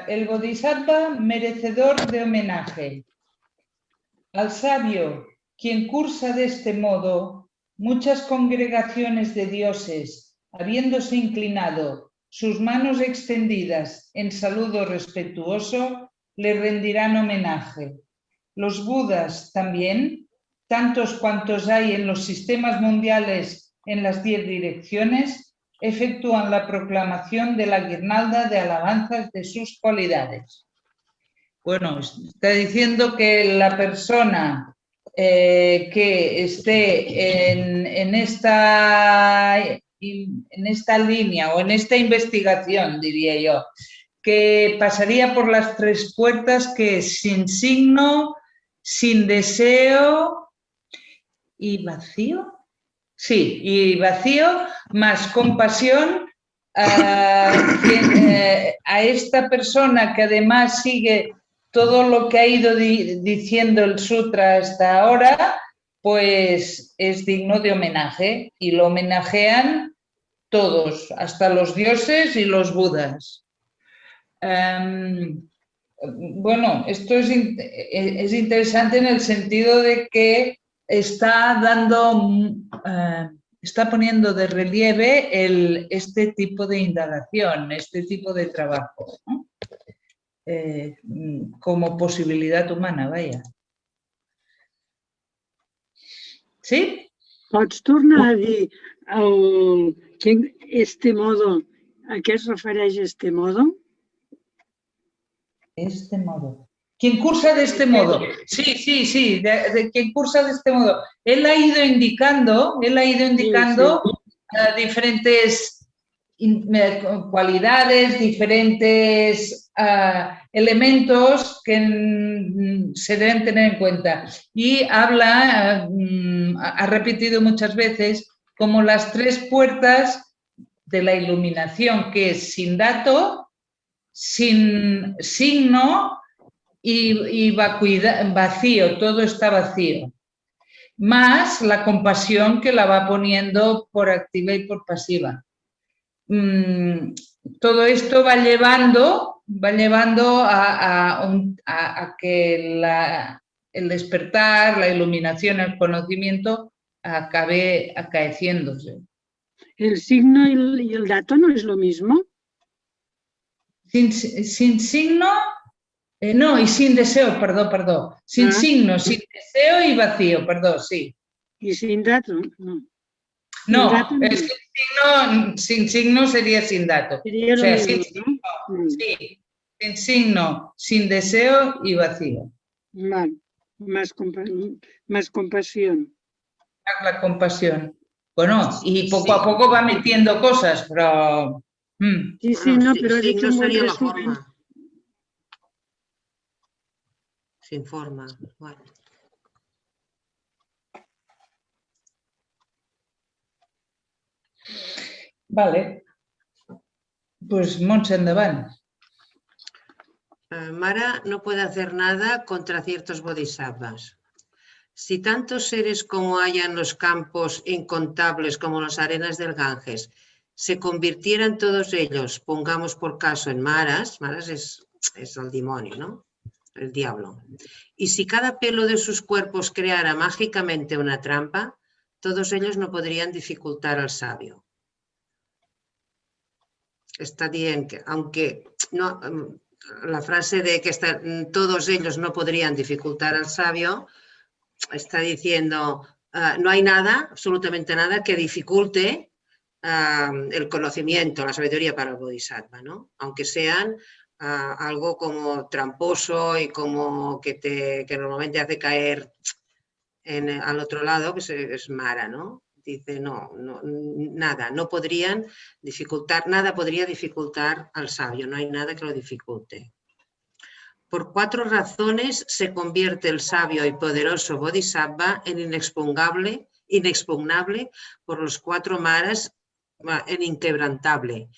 el Bodhisattva merecedor de homenaje. Al sabio, quien cursa de este modo, muchas congregaciones de dioses, habiéndose inclinado, sus manos extendidas en saludo respetuoso, le rendirán homenaje. Los Budas también, tantos cuantos hay en los sistemas mundiales en las 10 direcciones, efectúan la proclamación de la guirnalda de alabanzas de sus cualidades. Bueno, está diciendo que la persona que esté en esta línea o en esta investigación, diría yo, que pasaría por las 3 puertas, que es sin signo, sin deseo y vacío. Sí, y vacío, más compasión a esta persona que además sigue todo lo que ha ido diciendo el sutra hasta ahora, pues es digno de homenaje y lo homenajean todos, hasta los dioses y los budas. Bueno, esto es interesante en el sentido de que está poniendo de relieve este tipo de indagación, este tipo de trabajo, ¿no? Como posibilitat humana, vaja. Sí? Pots tornar a dir este modo, a què es refereix este modo? Este modo. Quien cursa de este modo. Sí, de quien cursa de este modo. Él ha ido indicando diferentes cualidades, diferentes elementos que se deben tener en cuenta. Y ha repetido muchas veces como las 3 puertas de la iluminación, que es sin dato, sin signo y vacío, todo está vacío. Más la compasión que la va poniendo por activa y por pasiva. Todo esto va llevando a que el despertar, la iluminación, el conocimiento acabe acaeciéndose. ¿El signo y el dato no es lo mismo? Sin signo, no, y sin deseo, perdón. Sin signo, sin deseo y vacío, perdón, sí. ¿Y sin dato? No. No, sin signo sería sin dato. Sería lo mismo, sin signo, ¿no? Sí, sin signo, sin deseo y vacío. Vale. Más compasión. La compasión. Bueno, y poco a poco va metiendo cosas, pero... Sí, no, pero ha dicho un buen sería la resumen. forma. Sin forma. Bueno. Vale. Pues Montse, endavant. Mara no puede hacer nada contra ciertos bodhisattvas. Si tantos seres como haya en los campos incontables como las arenas del Ganges se convirtieran todos ellos, pongamos por caso en maras es el demonio, ¿no? El diablo. Y si cada pelo de sus cuerpos creara mágicamente una trampa, todos ellos no podrían dificultar al sabio. Está bien que, aunque no, la frase de que todos ellos no podrían dificultar al sabio, está diciendo no hay nada, absolutamente nada, que dificulte el conocimiento, la sabiduría para el bodhisattva, ¿no? Aunque sean algo como tramposo y como que normalmente hace caer al otro lado, que es Mara, ¿no? Dice, nada, no podrían dificultar, nada podría dificultar al sabio, no hay nada que lo dificulte. Por 4 razones se convierte el sabio y poderoso bodhisattva en inexpugnable por los 4 maras, en inquebrantable.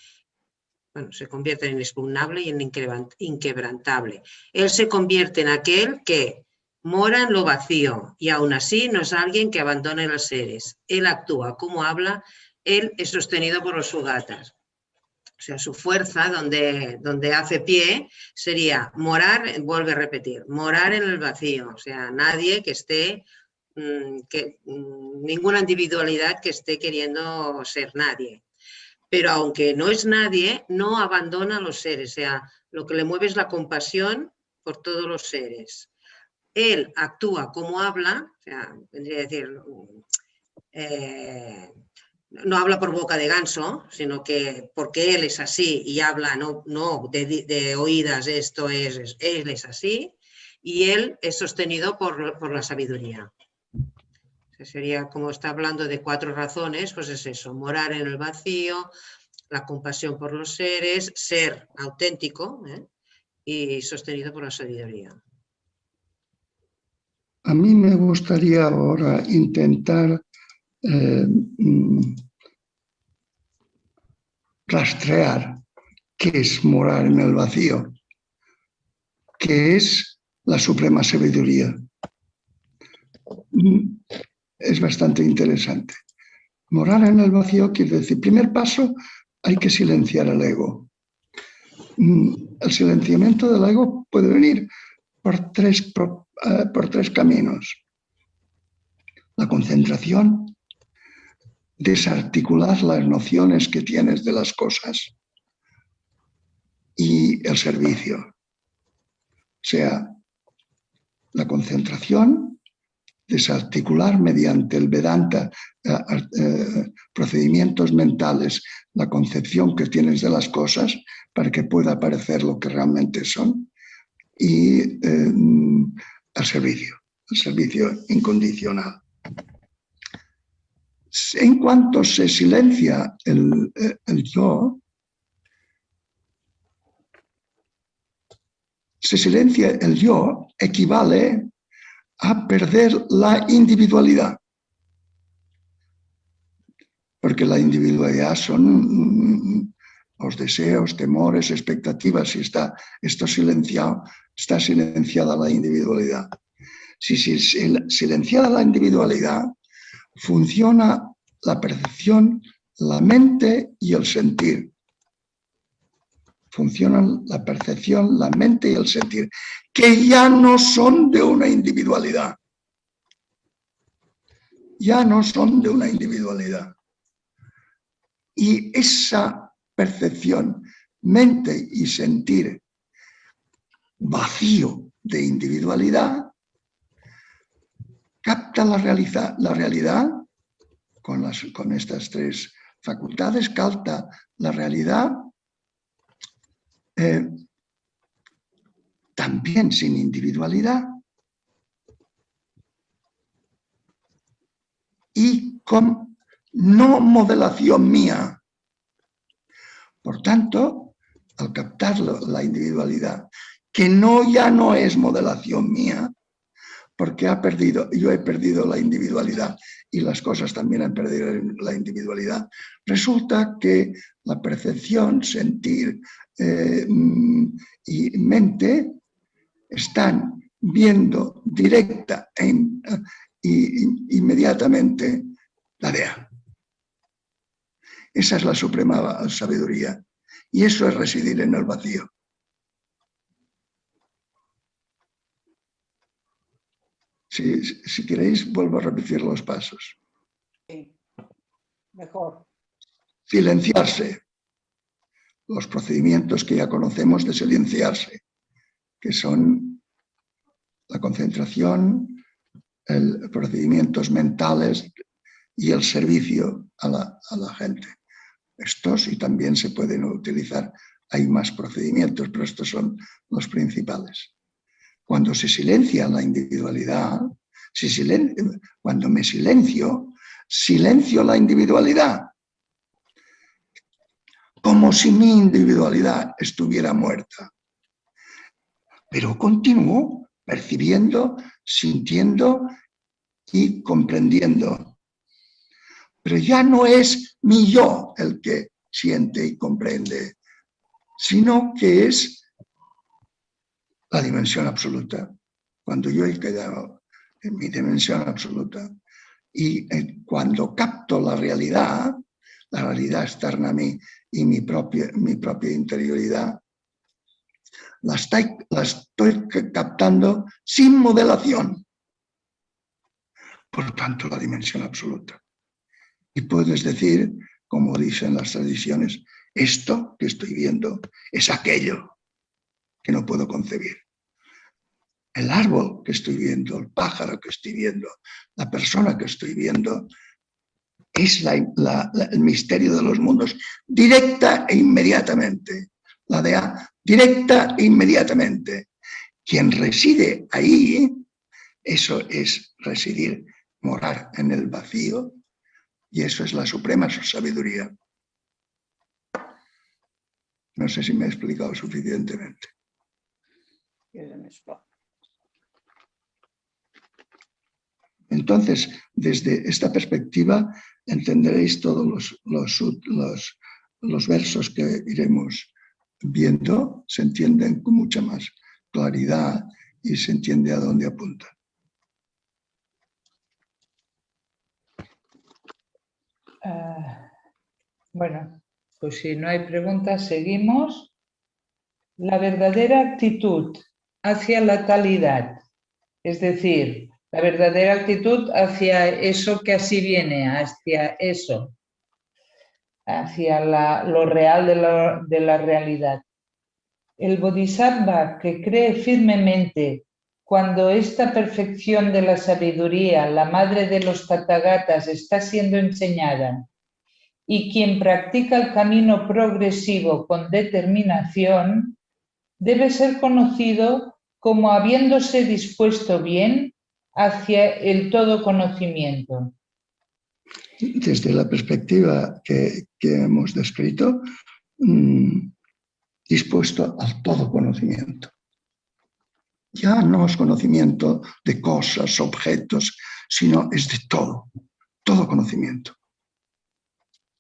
Bueno, se convierte en inexpugnable y en inquebrantable. Él se convierte en aquel que mora en lo vacío y aún así no es alguien que abandone los seres. Él actúa como habla, él es sostenido por los sugatas. O sea, su fuerza donde hace pie sería morar, vuelve a repetir, morar en el vacío. O sea, nadie que esté, ninguna individualidad que esté queriendo ser nadie. Pero aunque no es nadie, no abandona a los seres. O sea, lo que le mueve es la compasión por todos los seres. Él actúa como habla, o sea, vendría a decir, no habla por boca de ganso, sino que porque él es así y habla no de oídas, esto es, él es así, y él es sostenido por la sabiduría. Sería, como está hablando de 4 razones, pues es eso: morar en el vacío, la compasión por los seres, ser auténtico, y sostenido por la sabiduría. A mí me gustaría ahora intentar rastrear qué es morar en el vacío, qué es la suprema sabiduría. Es bastante interesante. Morar en el vacío quiere decir, primer paso, hay que silenciar el ego. El silenciamiento del ego puede venir por tres caminos. La concentración, desarticular las nociones que tienes de las cosas, y el servicio. O sea, la concentración, desarticular mediante el Vedanta, procedimientos mentales, la concepción que tienes de las cosas para que pueda parecer lo que realmente son, y el servicio incondicional. En cuanto se silencia el yo, equivale a perder la individualidad. Porque la individualidad son los deseos, temores, expectativas. Si está esto silenciado, está silenciada la individualidad. Si silenciada la individualidad, funciona la percepción, la mente y el sentir. Funcionan la percepción, la mente y el sentir, que ya no son de una individualidad. Ya no son de una individualidad. Y esa percepción, mente y sentir vacío de individualidad, capta la realidad con estas 3 facultades, capta la realidad también sin individualidad y con no modelación mía. Por tanto, al captar la individualidad, que ya no es modelación mía, porque yo he perdido la individualidad y las cosas también han perdido la individualidad, resulta que la percepción, sentir y mente están viendo directa e inmediatamente la DEA. Esa es la suprema sabiduría y eso es residir en el vacío. Si queréis, vuelvo a repetir los pasos. Sí, mejor. Silenciarse. Los procedimientos que ya conocemos de silenciarse, que son la concentración, procedimientos mentales y el servicio a la gente. Estos, y también se pueden utilizar, hay más procedimientos, pero estos son los principales. Cuando se silencia la individualidad, cuando me silencio la individualidad, como si mi individualidad estuviera muerta. Pero continúo percibiendo, sintiendo y comprendiendo. Pero ya no es mi yo el que siente y comprende, sino que es la dimensión absoluta. Cuando yo he quedado en mi dimensión absoluta y cuando capto la realidad, la realidad externa a mí y mi propia interioridad, la estoy captando sin modelación. Por tanto, la dimensión absoluta. Y puedes decir, como dicen las tradiciones, esto que estoy viendo es aquello que no puedo concebir. El árbol que estoy viendo, el pájaro que estoy viendo, la persona que estoy viendo, es el misterio de los mundos, directa e inmediatamente. La de A, directa e inmediatamente. Quien reside ahí, eso es residir, morar en el vacío, y eso es la suprema sabiduría. No sé si me he explicado suficientemente. Entonces, desde esta perspectiva, entenderéis todos los versos que iremos viendo, se entienden con mucha más claridad y se entiende a dónde apuntan. Bueno, pues si no hay preguntas, seguimos. La verdadera actitud hacia la talidad, es decir, la verdadera actitud hacia eso que así viene, hacia eso, hacia lo real de la realidad. El bodhisattva que cree firmemente cuando esta perfección de la sabiduría, la madre de los tathagatas, está siendo enseñada, y quien practica el camino progresivo con determinación, debe ser conocido como habiéndose dispuesto bien hacia el todo conocimiento. Desde la perspectiva que hemos descrito, dispuesto al todo conocimiento. Ya no es conocimiento de cosas, objetos, sino es de todo conocimiento.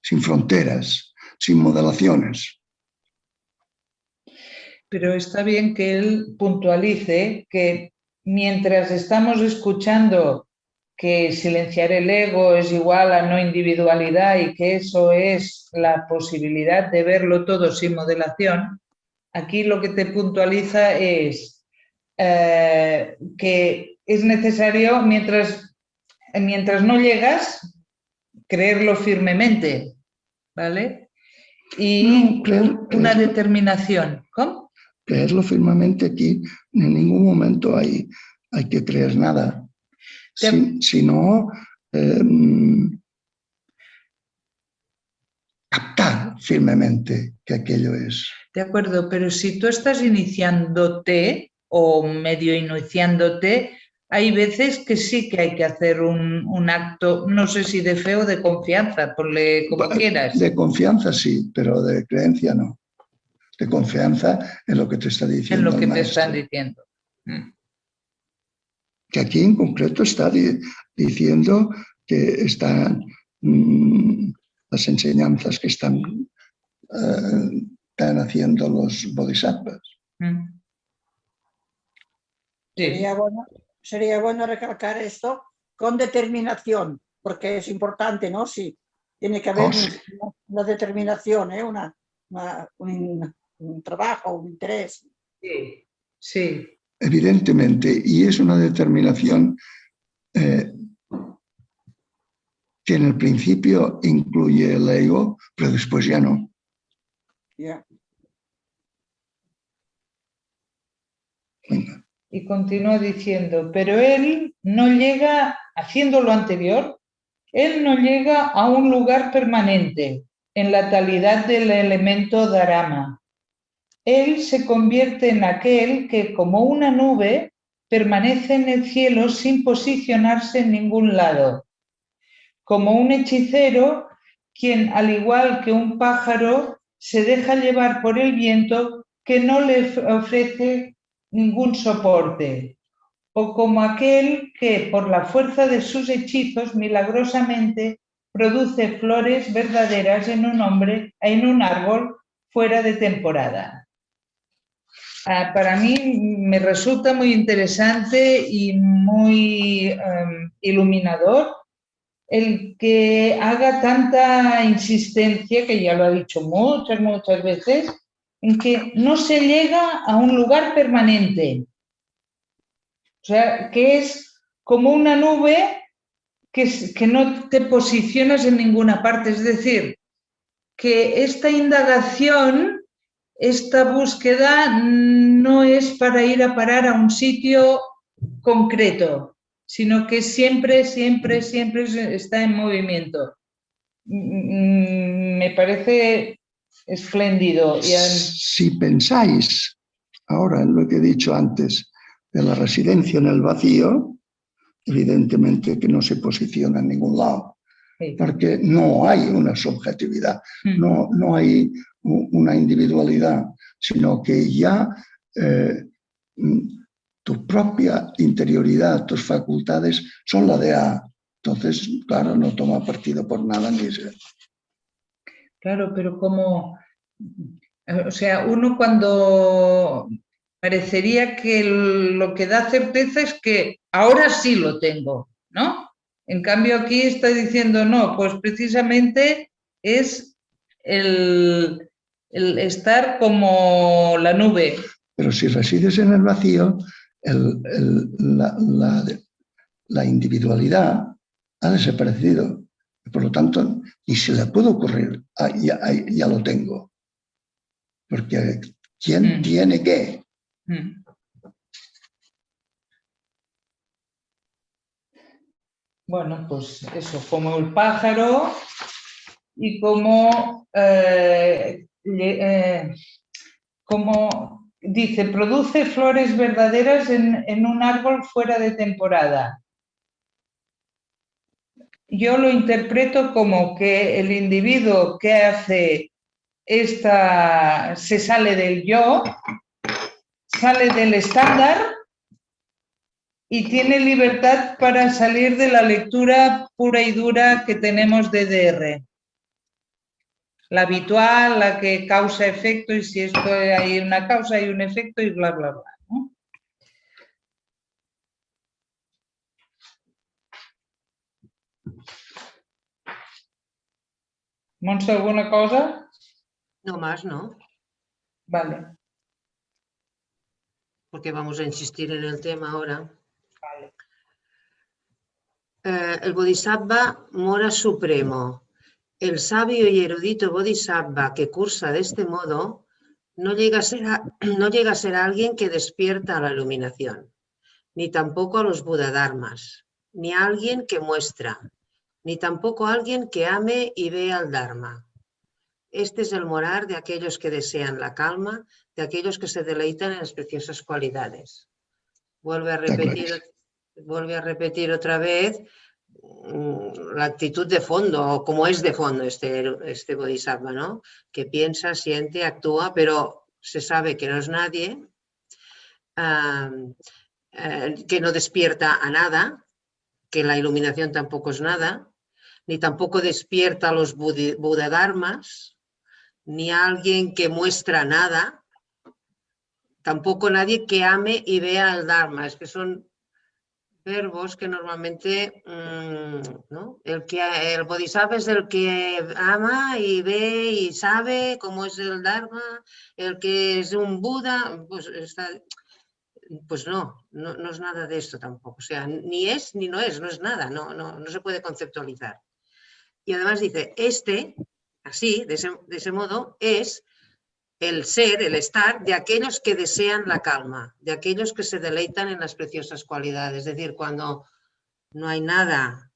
Sin fronteras, sin modelaciones. Pero está bien que él puntualice que mientras estamos escuchando que silenciar el ego es igual a no individualidad y que eso es la posibilidad de verlo todo sin modelación, aquí lo que te puntualiza es que es necesario, mientras no llegas, creerlo firmemente, ¿vale? Y una determinación. ¿Cómo? Creerlo firmemente aquí, en ningún momento hay que creer nada. Sino captar firmemente que aquello es. De acuerdo, pero si tú estás iniciándote o medio iniciándote, hay veces que sí que hay que hacer un acto, no sé si de fe o de confianza, ponle como quieras. De confianza sí, pero de creencia no. De confianza en lo que te está diciendo. En lo que te están diciendo. Que aquí en concreto está diciendo que están las enseñanzas que están haciendo los bodhisattvas. Sí. Sería bueno recalcar esto con determinación, porque es importante, ¿no? Sí, tiene que haber una determinación, ¿eh? Un trabajo, un interés. Sí, sí. Evidentemente, y es una determinación que en el principio incluye el ego, pero después ya no. Yeah. Venga. Y continúa diciendo, pero él no llega, haciendo lo anterior, él no llega a un lugar permanente en la talidad del elemento dharma. Él se convierte en aquel que, como una nube, permanece en el cielo sin posicionarse en ningún lado. Como un hechicero, quien, al igual que un pájaro, se deja llevar por el viento que no le ofrece ningún soporte. O como aquel que, por la fuerza de sus hechizos, milagrosamente produce flores verdaderas en un árbol fuera de temporada. Para mí me resulta muy interesante y muy iluminador el que haga tanta insistencia, que ya lo ha dicho muchas veces, en que no se llega a un lugar permanente. O sea, que es como una nube que no te posicionas en ninguna parte. Es decir, que esta indagación, esta búsqueda no es para ir a parar a un sitio concreto, sino que siempre está en movimiento. Me parece espléndido. Si pensáis ahora en lo que he dicho antes de la residencia en el vacío, evidentemente que no se posiciona en ningún lado, porque no hay una subjetividad, no hay una individualidad, sino que ya tu propia interioridad, tus facultades son la de A. Entonces, claro, no toma partido por nada ni se... Claro, pero como, o sea, uno cuando parecería que lo que da certeza es que ahora sí lo tengo, ¿no? En cambio aquí está diciendo no, pues precisamente es el estar como la nube. Pero si resides en el vacío, la individualidad ha desaparecido. Por lo tanto, ni se le puede ocurrir, ya lo tengo. Porque ¿quién tiene qué? Bueno, pues eso, como el pájaro y como dice, produce flores verdaderas en un árbol fuera de temporada. Yo lo interpreto como que el individuo que hace se sale del yo, sale del estándar y tiene libertad para salir de la lectura pura y dura que tenemos de DR. La habitual, la que causa efecto, y si esto hay una causa, hay un efecto y bla, bla, bla, ¿no? Montse, ¿alguna cosa? No más, ¿no? Vale. Porque vamos a insistir en el tema ahora. Vale. El Bodhisattva mora supremo. El sabio y erudito Bodhisattva que cursa de este modo no llega a ser alguien que despierta a la iluminación, ni tampoco a los Buddha-dharmas, ni a alguien que muestra, ni tampoco a alguien que ame y vea al Dharma. Este es el morar de aquellos que desean la calma, de aquellos que se deleitan en las preciosas cualidades. Vuelve a repetir otra vez la actitud de fondo, como es de fondo este Bodhisattva, ¿no? Que piensa, siente, actúa, pero se sabe que no es nadie, que no despierta a nada, que la iluminación tampoco es nada, ni tampoco despierta a los Buddha-dharmas, ni a alguien que muestra nada, tampoco nadie que ame y vea el Dharma. Es que son verbos que normalmente, ¿no? El Bodhisattva es el que ama y ve y sabe cómo es el Dharma, el que es un Buda, pues no es nada de esto tampoco. O sea, ni es ni no es nada, no se puede conceptualizar. Y además dice, así, de ese modo, es el ser, el estar de aquellos que desean la calma, de aquellos que se deleitan en las preciosas cualidades. Es decir, cuando no hay nada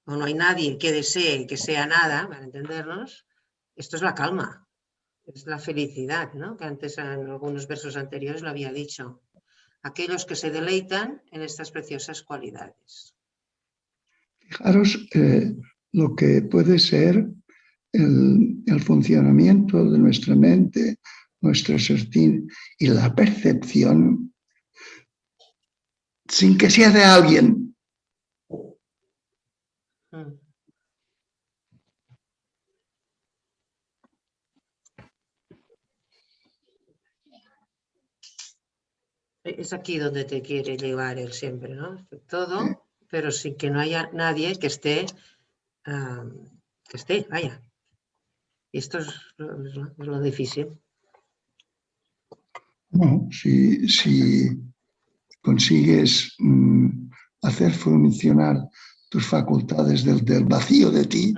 o no hay nadie que desee que sea nada, para entendernos, esto es la calma, es la felicidad, ¿no? Que antes en algunos versos anteriores lo había dicho. Aquellos que se deleitan en estas preciosas cualidades. Fijaros lo que puede ser el funcionamiento de nuestra mente, nuestro sentir y la percepción sin que sea de alguien. Es aquí donde te quiere llevar él siempre, ¿no? Todo, pero sin que no haya nadie que esté que esté, vaya. Y esto es lo difícil. No, si consigues hacer funcionar tus facultades del vacío de ti,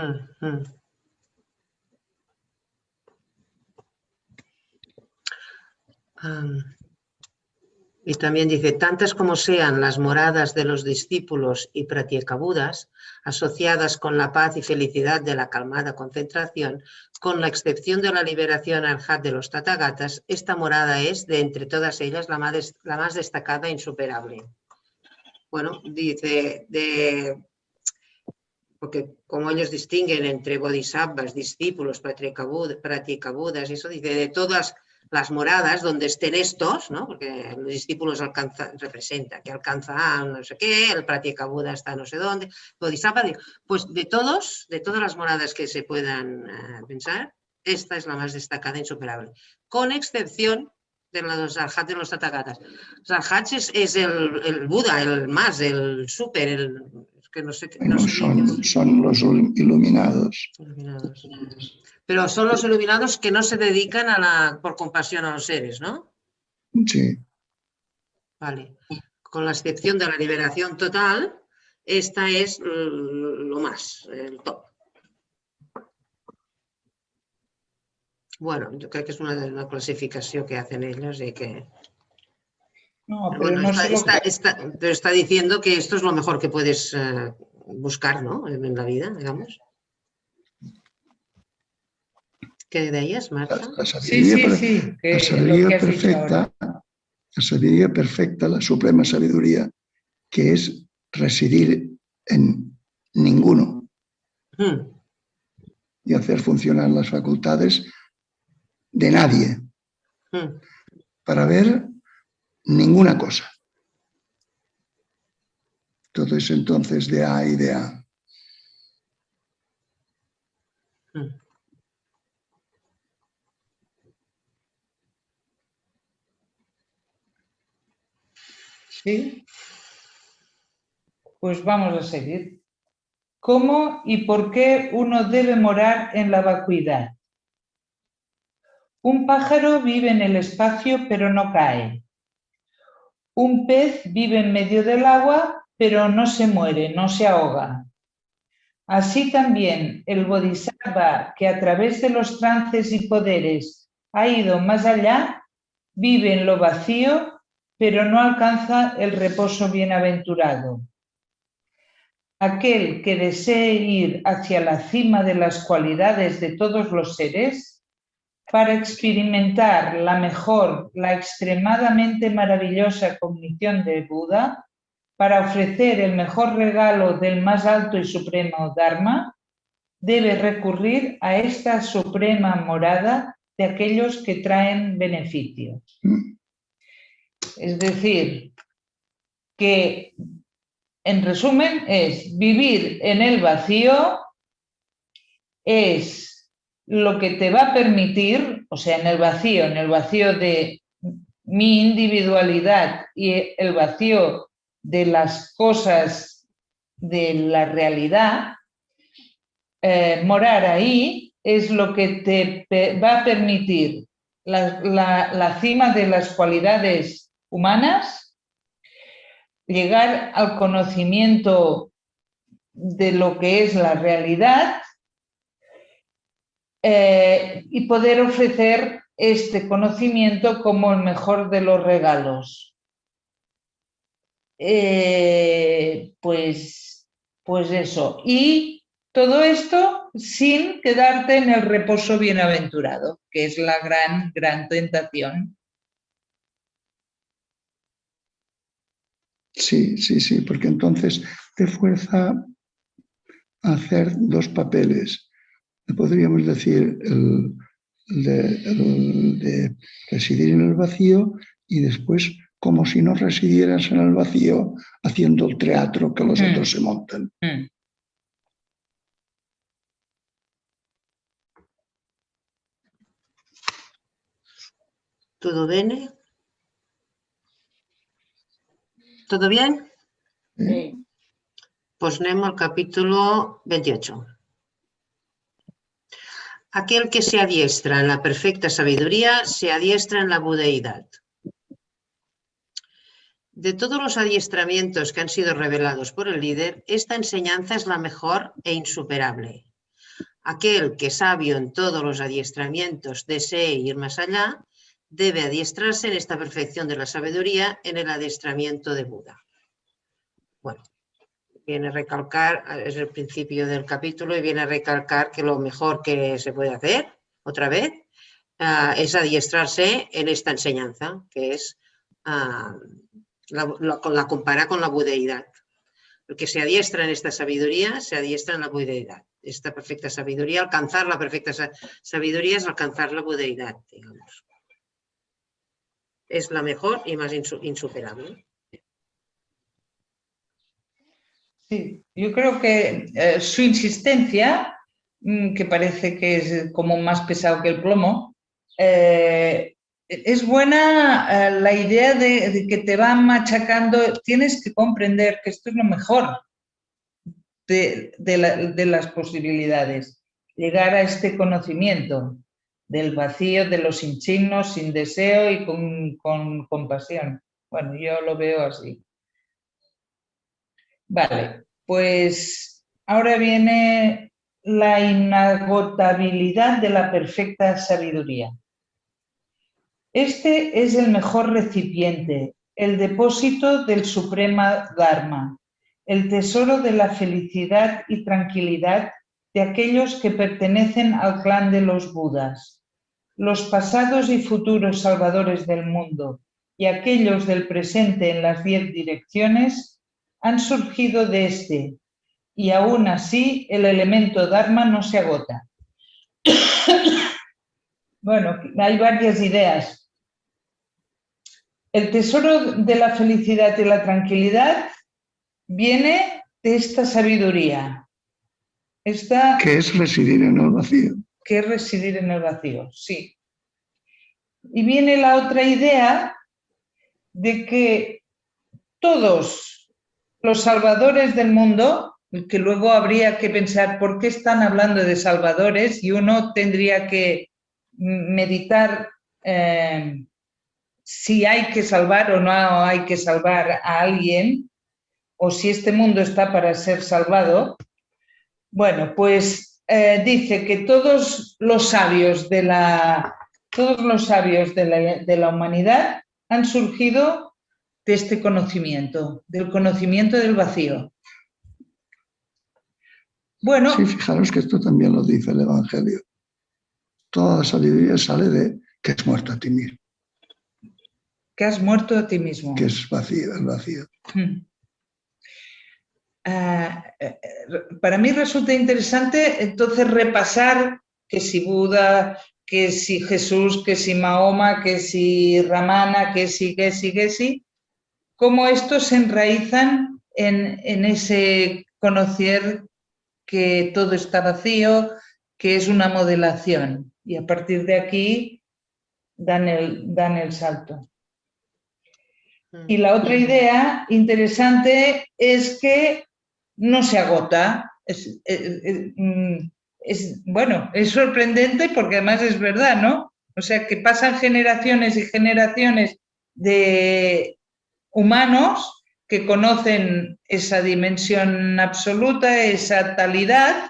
y también dice, tantas como sean las moradas de los discípulos y pratyekabudas, asociadas con la paz y felicidad de la calmada concentración, con la excepción de la liberación arhat de los tathagatas, esta morada es, de entre todas ellas, la más destacada e insuperable. Bueno, dice, porque como ellos distinguen entre bodhisattvas, discípulos, pratyekabudas, eso dice, de todas las moradas donde estén estos, ¿no? Porque los discípulos representa que alcanza no sé qué, el pratyekabuda está no sé dónde, bodhisattva, pues de todas las moradas que se puedan pensar, esta es la más destacada e insuperable, con excepción de los arhats de los tathagatas. Los arhats es el Buda, el más, el súper, que no sé, son los iluminados. Pero son los iluminados que no se dedican por compasión a los seres, ¿no? Sí. Vale. Con la excepción de la liberación total, esta es lo más, el top. Bueno, yo creo que es una clasificación que hacen ellos y que... No, pero bueno, no pero está diciendo que esto es lo mejor que puedes buscar, ¿no? En la vida, digamos. ¿Qué deies, Marta? La sabiduría, sí. La sabiduría perfecta, la sabiduría perfecta, la suprema sabiduría, que es residir en ninguno y hacer funcionar las facultades de nadie para ver ninguna cosa. Todo es entonces de A y de A. Sí. Pues vamos a seguir. ¿Cómo y por qué uno debe morar en la vacuidad? Un pájaro vive en el espacio pero no cae. Un pez vive en medio del agua pero no se muere, no se ahoga. Así también el bodhisattva que a través de los trances y poderes ha ido más allá, vive en lo vacío pero no alcanza el reposo bienaventurado. Aquel que desee ir hacia la cima de las cualidades de todos los seres, para experimentar la mejor, la extremadamente maravillosa cognición de Buda, para ofrecer el mejor regalo del más alto y supremo Dharma, debe recurrir a esta suprema morada de aquellos que traen beneficios. Es decir, que en resumen es vivir en el vacío es lo que te va a permitir, o sea, en el vacío de mi individualidad y el vacío de las cosas de la realidad, morar ahí es lo que te va a permitir la cima de las cualidades humanas, llegar al conocimiento de lo que es la realidad y poder ofrecer este conocimiento como el mejor de los regalos. Pues eso. Y todo esto sin quedarte en el reposo bienaventurado, que es la gran tentación. Sí, porque entonces te fuerza a hacer dos papeles. Podríamos decir el de residir en el vacío y después como si no residieras en el vacío haciendo el teatro que los otros se montan. ¿Todo bene? ¿Todo bien? Sí. Pues anem al capítulo 28. Aquel que se adiestra en la perfecta sabiduría se adiestra en la budeidad. De todos los adiestramientos que han sido revelados por el líder, esta enseñanza es la mejor e insuperable. Aquel que sabio en todos los adiestramientos desee ir más allá, debe adiestrarse en esta perfección de la sabiduría en el adiestramiento de Buda. Bueno, viene a recalcar, es el principio del capítulo, y viene a recalcar que lo mejor que se puede hacer, otra vez, es adiestrarse en esta enseñanza, que es, la compara con la budeidad. El que se adiestra en esta sabiduría, se adiestra en la budeidad. Esta perfecta sabiduría, alcanzar la perfecta sabiduría es alcanzar la budeidad, digamos. Es la mejor y más insuperable. Sí, yo creo que su insistencia, que parece que es como más pesado que el plomo, es buena la idea de que te va machacando, tienes que comprender que esto es lo mejor de las posibilidades, llegar a este conocimiento del vacío, de los insignos, sin deseo y con compasión. Bueno, yo lo veo así. Vale, pues ahora viene la inagotabilidad de la perfecta sabiduría. Este es el mejor recipiente, el depósito del Suprema Dharma, el tesoro de la felicidad y tranquilidad de aquellos que pertenecen al clan de los Budas. Los pasados y futuros salvadores del mundo y aquellos del presente en las 10 direcciones han surgido de este, y aún así el elemento Dharma no se agota. Bueno, hay varias ideas. El tesoro de la felicidad y la tranquilidad viene de esta sabiduría. Que es residir en el vacío. Que es residir en el vacío, sí. Y viene la otra idea de que todos los salvadores del mundo, que luego habría que pensar por qué están hablando de salvadores, y uno tendría que meditar si hay que salvar o no hay que salvar a alguien, o si este mundo está para ser salvado. Bueno, pues dice que todos los sabios de la humanidad han surgido de este conocimiento, del conocimiento del vacío. Bueno. Sí, fijaros que esto también lo dice el Evangelio. Toda la sabiduría sale de que has muerto a ti mismo. Que has muerto a ti mismo. Que es vacío, el vacío. Para mí resulta interesante entonces repasar que si Buda, que si Jesús, que si Mahoma, que si Ramana, que si, cómo estos se enraizan en ese conocer que todo está vacío, que es una modelación, y a partir de aquí dan el salto. Y la otra idea interesante es que no se agota. Bueno, es sorprendente porque además es verdad, ¿no? O sea, que pasan generaciones y generaciones de humanos que conocen esa dimensión absoluta, esa talidad,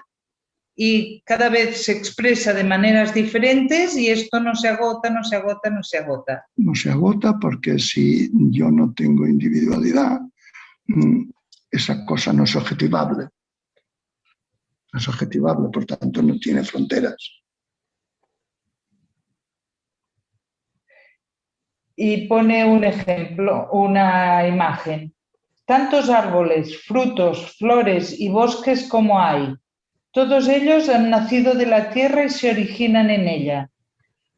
y cada vez se expresa de maneras diferentes y esto no se agota, no se agota, no se agota. No se agota porque si yo no tengo individualidad, esa cosa no es objetivable. No es objetivable, por tanto no tiene fronteras. Y pone un ejemplo, una imagen. Tantos árboles, frutos, flores y bosques como hay. Todos ellos han nacido de la tierra y se originan en ella.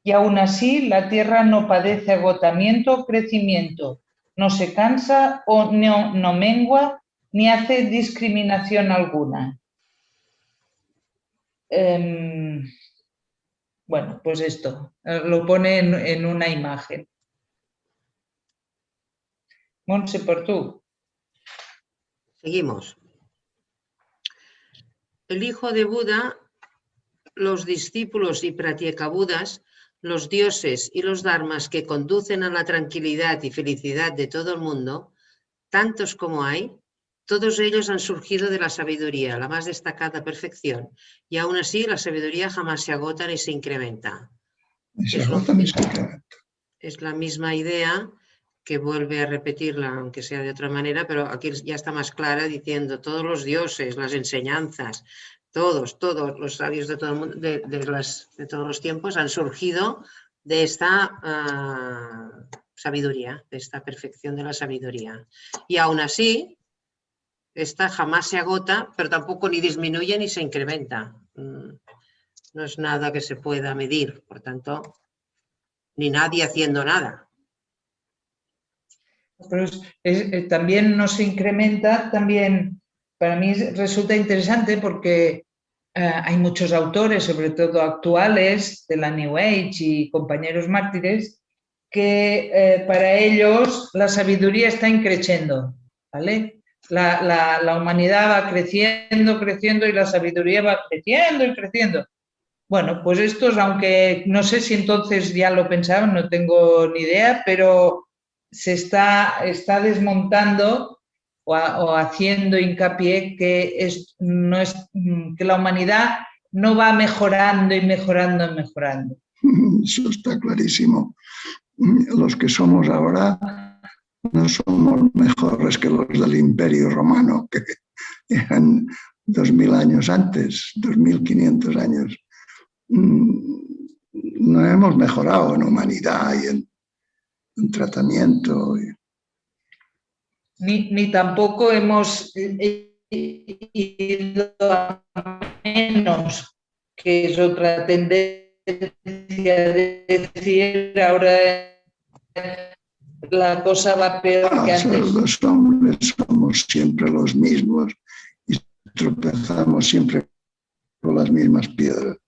Y aún así la tierra no padece agotamiento o crecimiento, no se cansa o no mengua ni hace discriminación alguna. Bueno, pues esto, lo pone en una imagen. Montse, por tú. Seguimos. El hijo de Buda los discípulos y pratyekabuddhas, los dioses y los dharmas que conducen a la tranquilidad y felicidad de todo el mundo, tantos como hay, todos ellos han surgido de la sabiduría, la más destacada perfección, y aún así la sabiduría jamás se agota ni se incrementa. Es la misma idea que vuelve a repetirla, aunque sea de otra manera, pero aquí ya está más clara diciendo todos los dioses, las enseñanzas, todos los sabios de todo el mundo, de todos los tiempos han surgido de esta sabiduría, de esta perfección de la sabiduría. Y aún así, esta jamás se agota, pero tampoco ni disminuye ni se incrementa. No es nada que se pueda medir, por tanto, ni nadie haciendo nada. Pero también no se incrementa, también para mí resulta interesante porque hay muchos autores, sobre todo actuales, de la New Age y compañeros mártires, que para ellos la sabiduría está increciendo, ¿vale? La humanidad va creciendo, creciendo y la sabiduría va creciendo y creciendo. Bueno, pues estos, aunque no sé si entonces ya lo pensaban, no tengo ni idea, pero se está desmontando o haciendo hincapié que, que la humanidad no va mejorando y mejorando y mejorando. Eso está clarísimo. Los que somos ahora no somos mejores que los del Imperio Romano, que eran 2000 años antes, 2500 años. No hemos mejorado en humanidad y en tratamiento. Ni tampoco hemos ido a menos, que es otra tendencia de decir ahora la cosa va peor que antes. Los hombres somos siempre los mismos y tropezamos siempre con las mismas piedras.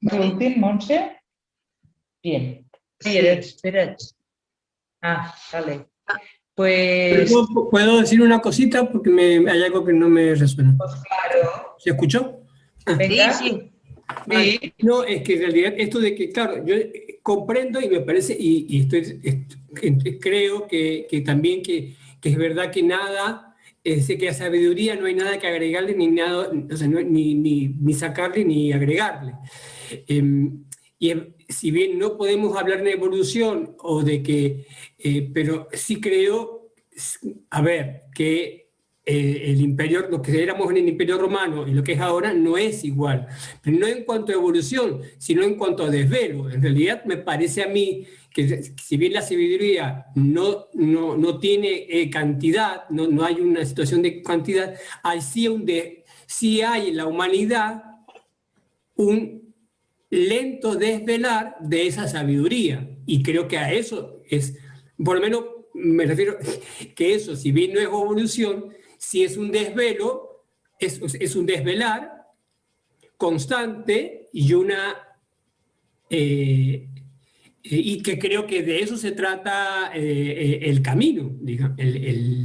¿Últim, Montse? Bien. Espera. Vale. Pues... ¿Puedo decir una cosita? Porque hay algo que no me resuena. Pues claro. ¿Se escuchó? Venga. Sí. Sí. No, es que en realidad esto de que, claro, yo comprendo y me parece, creo que también que es verdad que nada, sé que a sabiduría no hay nada que agregarle ni nada, o sea, ni sacarle ni agregarle. Si bien no podemos hablar de evolución o de que, pero sí creo, a ver, que el imperio, lo que éramos en el Imperio Romano y lo que es ahora no es igual, pero no en cuanto a evolución, sino en cuanto a desvelo. En realidad me parece a mí que si bien la sabiduría no tiene cantidad, no hay una situación de cantidad, sí hay en la humanidad un lento desvelar de esa sabiduría, y creo que a eso es, por lo menos me refiero que eso, si bien no es evolución, si es un desvelo, es un desvelar constante y y que creo que de eso se trata el camino, digamos,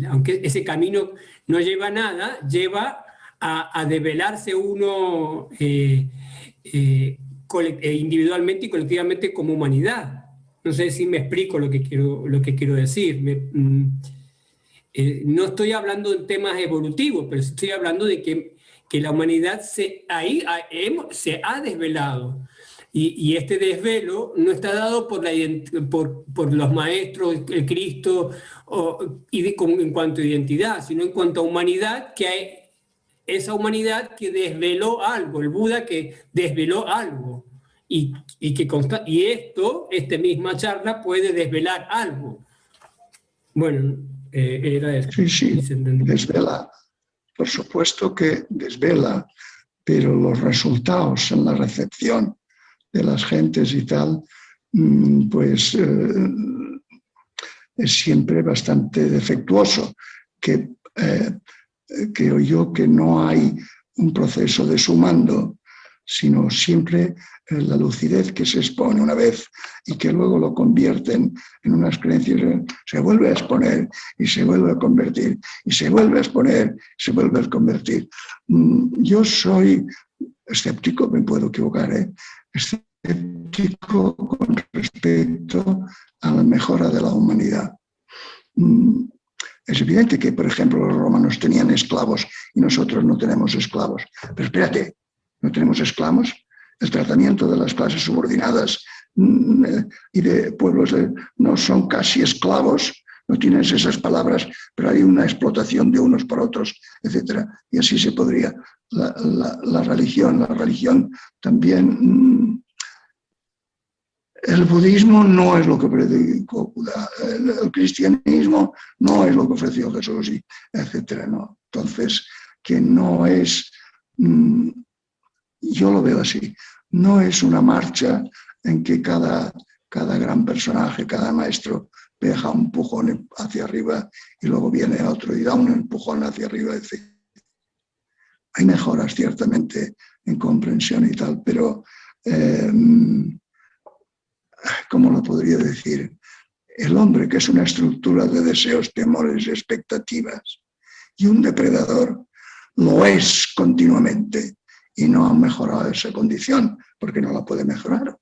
aunque ese camino no lleva a nada, lleva a develarse uno individualmente y colectivamente como humanidad. No sé si me explico lo que quiero decir. No estoy hablando de temas evolutivos, pero estoy hablando de que la humanidad se ha desvelado. Y este desvelo no está dado por los maestros, el Cristo, en cuanto a identidad, sino en cuanto a humanidad, que hay esa humanidad que desveló algo, el Buda que desveló algo. Y esta misma charla puede desvelar algo. Bueno, era eso. Sí, desvela. Por supuesto que desvela, pero los resultados en la recepción de las gentes y tal, pues es siempre bastante defectuoso. Creo yo que no hay un proceso de sumando sino siempre la lucidez que se expone una vez y que luego lo convierten en unas creencias, se vuelve a exponer y se vuelve a convertir, y se vuelve a exponer y se vuelve a convertir. Yo soy escéptico, me puedo equivocar, escéptico con respecto a la mejora de la humanidad. Es evidente que, por ejemplo, los romanos tenían esclavos y nosotros no tenemos esclavos. Pero espérate, ¿no tenemos esclavos? El tratamiento de las clases subordinadas y de pueblos no son casi esclavos, no tienes esas palabras, pero hay una explotación de unos por otros, etc. Y así se podría. La religión también... El budismo no es lo que predicó Buda, el cristianismo no es lo que ofreció Jesús, etc. ¿no? Entonces, que no es, yo lo veo así, no es una marcha en que cada gran personaje, cada maestro deja un empujón hacia arriba y luego viene otro y da un empujón hacia arriba, etc. Hay mejoras ciertamente en comprensión y tal, pero... ¿cómo lo podría decir? El hombre, que es una estructura de deseos, temores y expectativas, y un depredador, lo es continuamente y no ha mejorado esa condición porque no la puede mejorar.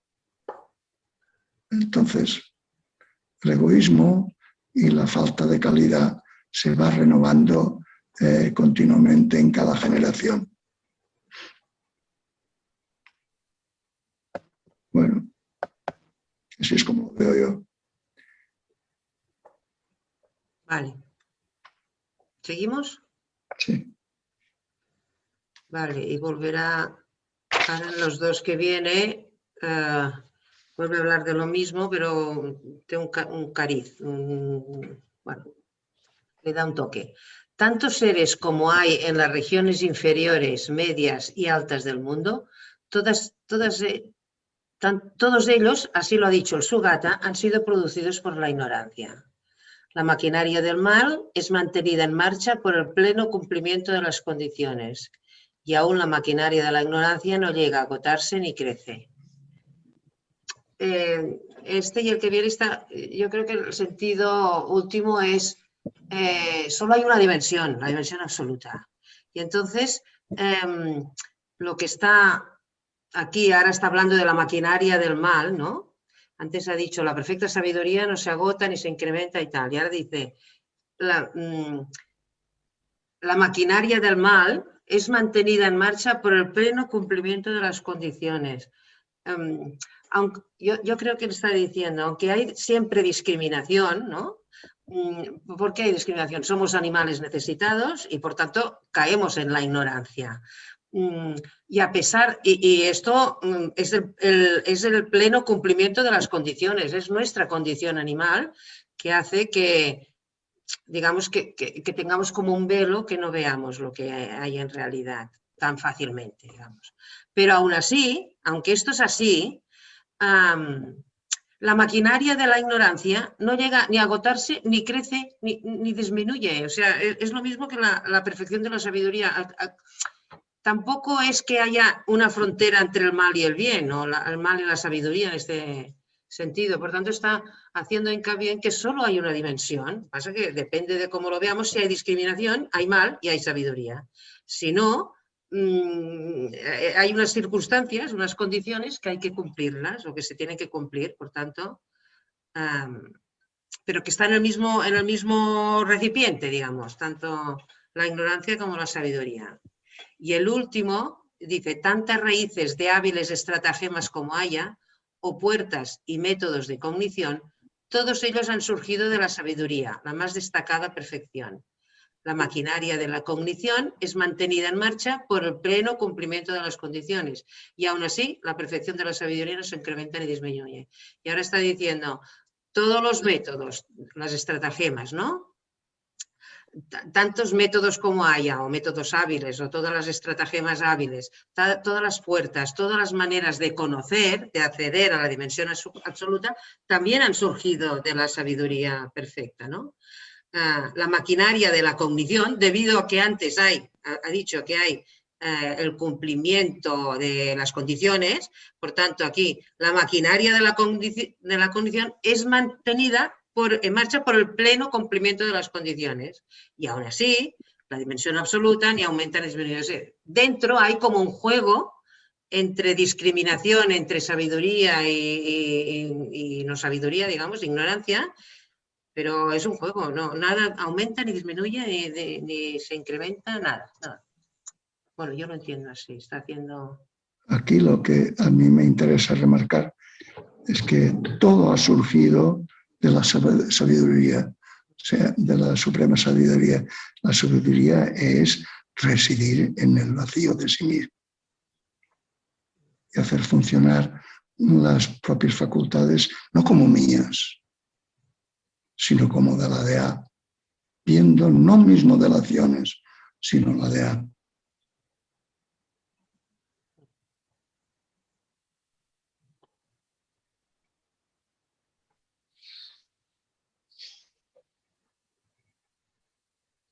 Entonces, el egoísmo y la falta de calidad se va renovando continuamente en cada generación. Bueno. Así es como lo veo yo. Vale. ¿Seguimos? Sí. Vale, y volverá, ahora en los dos que viene, vuelve a hablar de lo mismo, pero de un cariz, bueno, le da un toque. Tantos seres como hay en las regiones inferiores, medias y altas del mundo, todos ellos, así lo ha dicho el Sugata, han sido producidos por la ignorancia. La maquinaria del mal es mantenida en marcha por el pleno cumplimiento de las condiciones y aún la maquinaria de la ignorancia no llega a agotarse ni crece. Este y el que viene está, yo creo que el sentido último es, solo hay una dimensión, la dimensión absoluta. Y entonces, lo que está... Aquí ahora está hablando de la maquinaria del mal, ¿no? Antes ha dicho, la perfecta sabiduría no se agota ni se incrementa y tal. Y ahora dice, la maquinaria del mal es mantenida en marcha por el pleno cumplimiento de las condiciones. Yo creo que le está diciendo, aunque hay siempre discriminación, ¿no? ¿Por qué hay discriminación? Somos animales necesitados y, por tanto, caemos en la ignorancia. Y a pesar, y esto es el pleno cumplimiento de las condiciones, es nuestra condición animal que hace que, digamos, que tengamos como un velo que no veamos lo que hay en realidad tan fácilmente, digamos. Pero aún así, aunque esto es así, la maquinaria de la ignorancia no llega ni a agotarse, ni crece, ni disminuye. O sea, es lo mismo que la perfección de la sabiduría. Tampoco es que haya una frontera entre el mal y el bien, o el mal y la sabiduría en este sentido. Por tanto, está haciendo hincapié en que solo hay una dimensión. Pasa que depende de cómo lo veamos, si hay discriminación, hay mal y hay sabiduría. Si no, hay unas circunstancias, unas condiciones que hay que cumplirlas o que se tienen que cumplir, por tanto, pero que están en el mismo recipiente, digamos, tanto la ignorancia como la sabiduría. Y el último dice, tantas raíces de hábiles estratagemas como haya, o puertas y métodos de cognición, todos ellos han surgido de la sabiduría, la más destacada perfección. La maquinaria de la cognición es mantenida en marcha por el pleno cumplimiento de las condiciones y aún así la perfección de la sabiduría no se incrementa ni disminuye. Y ahora está diciendo, todos los métodos, las estratagemas, ¿no? Tantos métodos como haya, o métodos hábiles, o todas las estratagemas hábiles, todas las puertas, todas las maneras de conocer, de acceder a la dimensión absoluta, también han surgido de la sabiduría perfecta, ¿no? La maquinaria de la cognición, debido a que antes ha dicho que hay el cumplimiento de las condiciones. Por tanto, aquí la maquinaria de la condición es mantenida en marcha por el pleno cumplimiento de las condiciones. Y aún así, la dimensión absoluta ni aumenta ni disminuye. Dentro hay como un juego entre discriminación, entre sabiduría y no sabiduría, digamos, ignorancia, pero es un juego, no, nada aumenta ni disminuye ni se incrementa, nada. Bueno, yo lo entiendo así, está haciendo... Aquí lo que a mí me interesa remarcar es que todo ha surgido de la sabiduría, o sea, de la suprema sabiduría. La sabiduría es residir en el vacío de sí mismo y hacer funcionar las propias facultades, no como mías, sino como de la DEA, viendo no mis modelaciones, sino la DEA.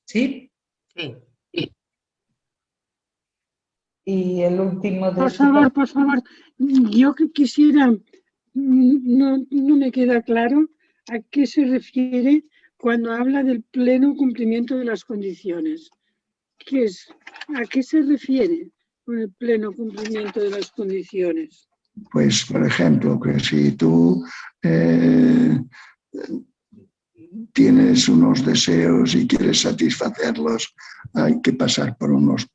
¿Sí? Sí. Y el último de Por favor, yo que quisiera, no me queda claro a qué se refiere cuando habla del pleno cumplimiento de las condiciones. ¿A qué se refiere con el pleno cumplimiento de las condiciones? Pues, por ejemplo, que si tú tienes unos deseos y quieres satisfacerlos, hay que pasar por unos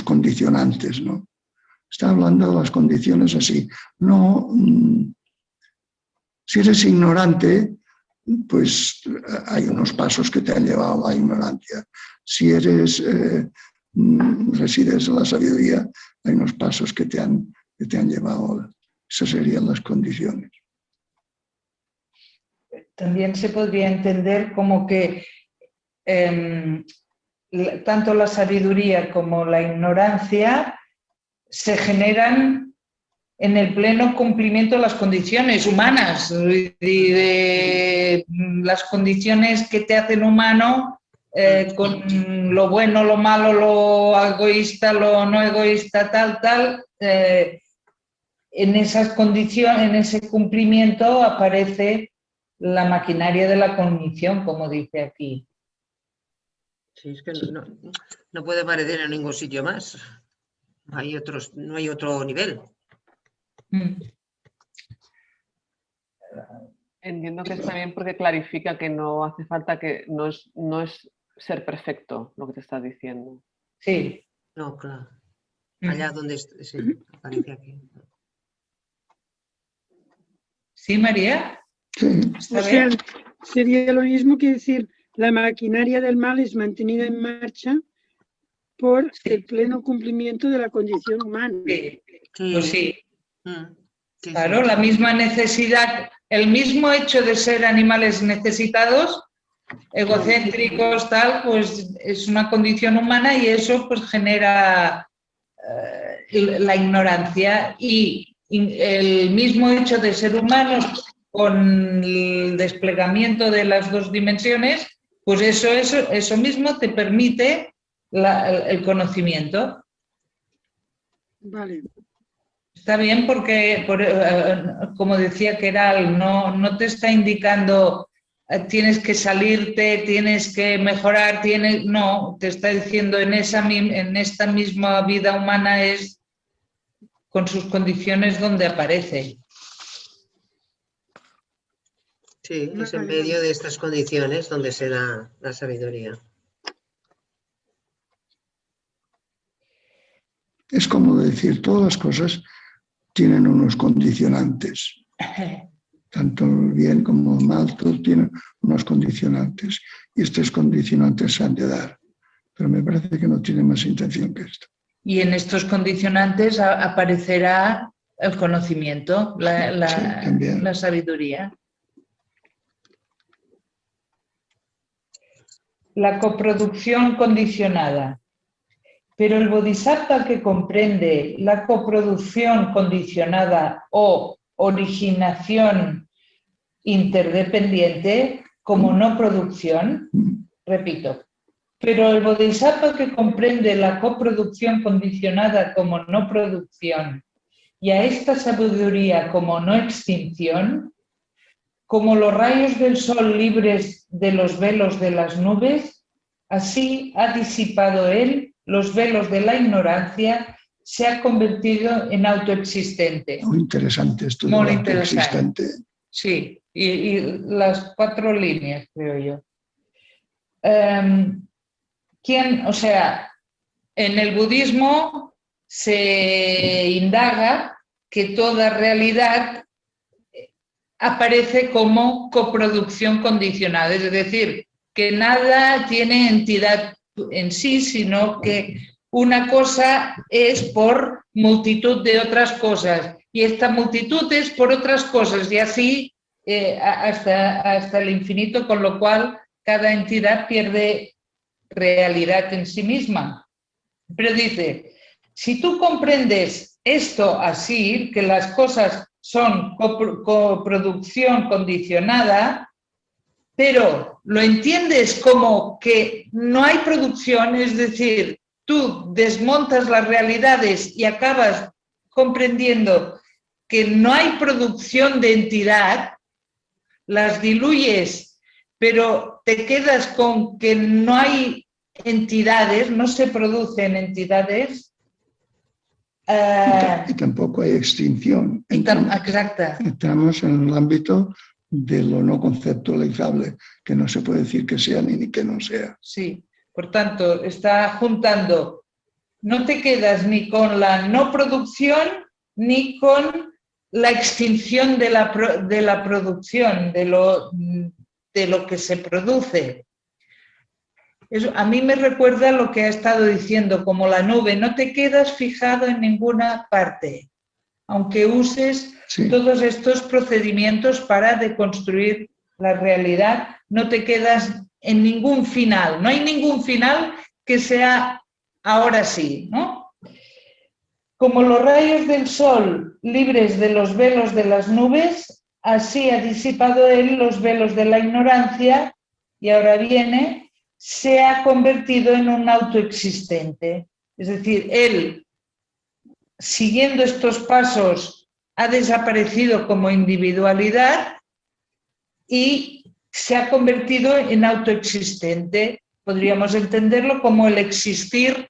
condicionantes, ¿no? Está hablando de las condiciones así. No, si eres ignorante, pues hay unos pasos que te han llevado a la ignorancia. Si resides en la sabiduría, hay unos pasos que te han llevado. Esas serían las condiciones. También se podría entender como que tanto la sabiduría como la ignorancia se generan en el pleno cumplimiento de las condiciones humanas y de las condiciones que te hacen humano, con lo bueno, lo malo, lo egoísta, lo no egoísta, tal. En esas condiciones, en ese cumplimiento aparece la maquinaria de la cognición, como dice aquí. Sí, es que no puede aparecer en ningún sitio más. No hay otro nivel. Entiendo que está bien porque clarifica que no hace falta que no es ser perfecto lo que te estás diciendo. Sí. No, claro. Allá donde sí, aparece aquí. ¿Sí, María? Sí. O sea, sería lo mismo que decir la maquinaria del mal es mantenida en marcha por el pleno cumplimiento de la condición humana. Sí. Sí. Pues sí. Sí, Claro, sí. la misma necesidad, el mismo hecho de ser animales necesitados, egocéntricos, tal, pues es una condición humana y eso pues genera la ignorancia, y el mismo hecho de ser humanos con el desplegamiento de las dos dimensiones, pues eso mismo te permite el conocimiento. Vale. Está bien porque, como decía Keral, no te está indicando tienes que salirte, tienes que mejorar, no, te está diciendo en esta misma vida humana es con sus condiciones donde aparece. Sí, es en medio de estas condiciones donde se da la sabiduría. Es como decir, todas las cosas tienen unos condicionantes. Tanto el bien como el mal, todos tienen unos condicionantes. Y estos condicionantes se han de dar. Pero me parece que no tiene más intención que esto. Y en estos condicionantes aparecerá el conocimiento, la sabiduría. La coproducción condicionada. Pero el bodhisattva que comprende la coproducción condicionada o originación interdependiente como no producción, repito, Pero el bodhisattva que comprende la coproducción condicionada como no producción y a esta sabiduría como no extinción, como los rayos del sol libres de los velos de las nubes, así ha disipado él los velos de la ignorancia, se ha convertido en autoexistente. Muy interesante esto de Muy autoexistente. Sí, y las 4 líneas, creo yo. O sea, en el budismo se indaga que toda realidad aparece como coproducción condicionada, es decir, que nada tiene entidad en sí, sino que una cosa es por multitud de otras cosas y esta multitud es por otras cosas y así hasta el infinito, con lo cual cada entidad pierde realidad en sí misma. Pero dice, si tú comprendes esto así, que las cosas son coproducción condicionada, pero lo entiendes como que no hay producción, es decir, tú desmontas las realidades y acabas comprendiendo que no hay producción de entidad, las diluyes, pero te quedas con que no hay entidades, no se producen entidades. Y tampoco hay extinción. Exacto. Entramos en el ámbito de lo no conceptualizable, que no se puede decir que sea ni que no sea. Sí, por tanto, está juntando, no te quedas ni con la no producción ni con la extinción de la producción, de lo que se produce. Eso a mí me recuerda lo que ha estado diciendo, como la nube, no te quedas fijado en ninguna parte, aunque uses todos estos procedimientos para deconstruir la realidad, no te quedas en ningún final, no hay ningún final que sea ahora sí, ¿no? Como los rayos del sol libres de los velos de las nubes, así ha disipado él los velos de la ignorancia y ahora viene, se ha convertido en un autoexistente. Es decir, él, siguiendo estos pasos, ha desaparecido como individualidad y se ha convertido en autoexistente. Podríamos entenderlo como el existir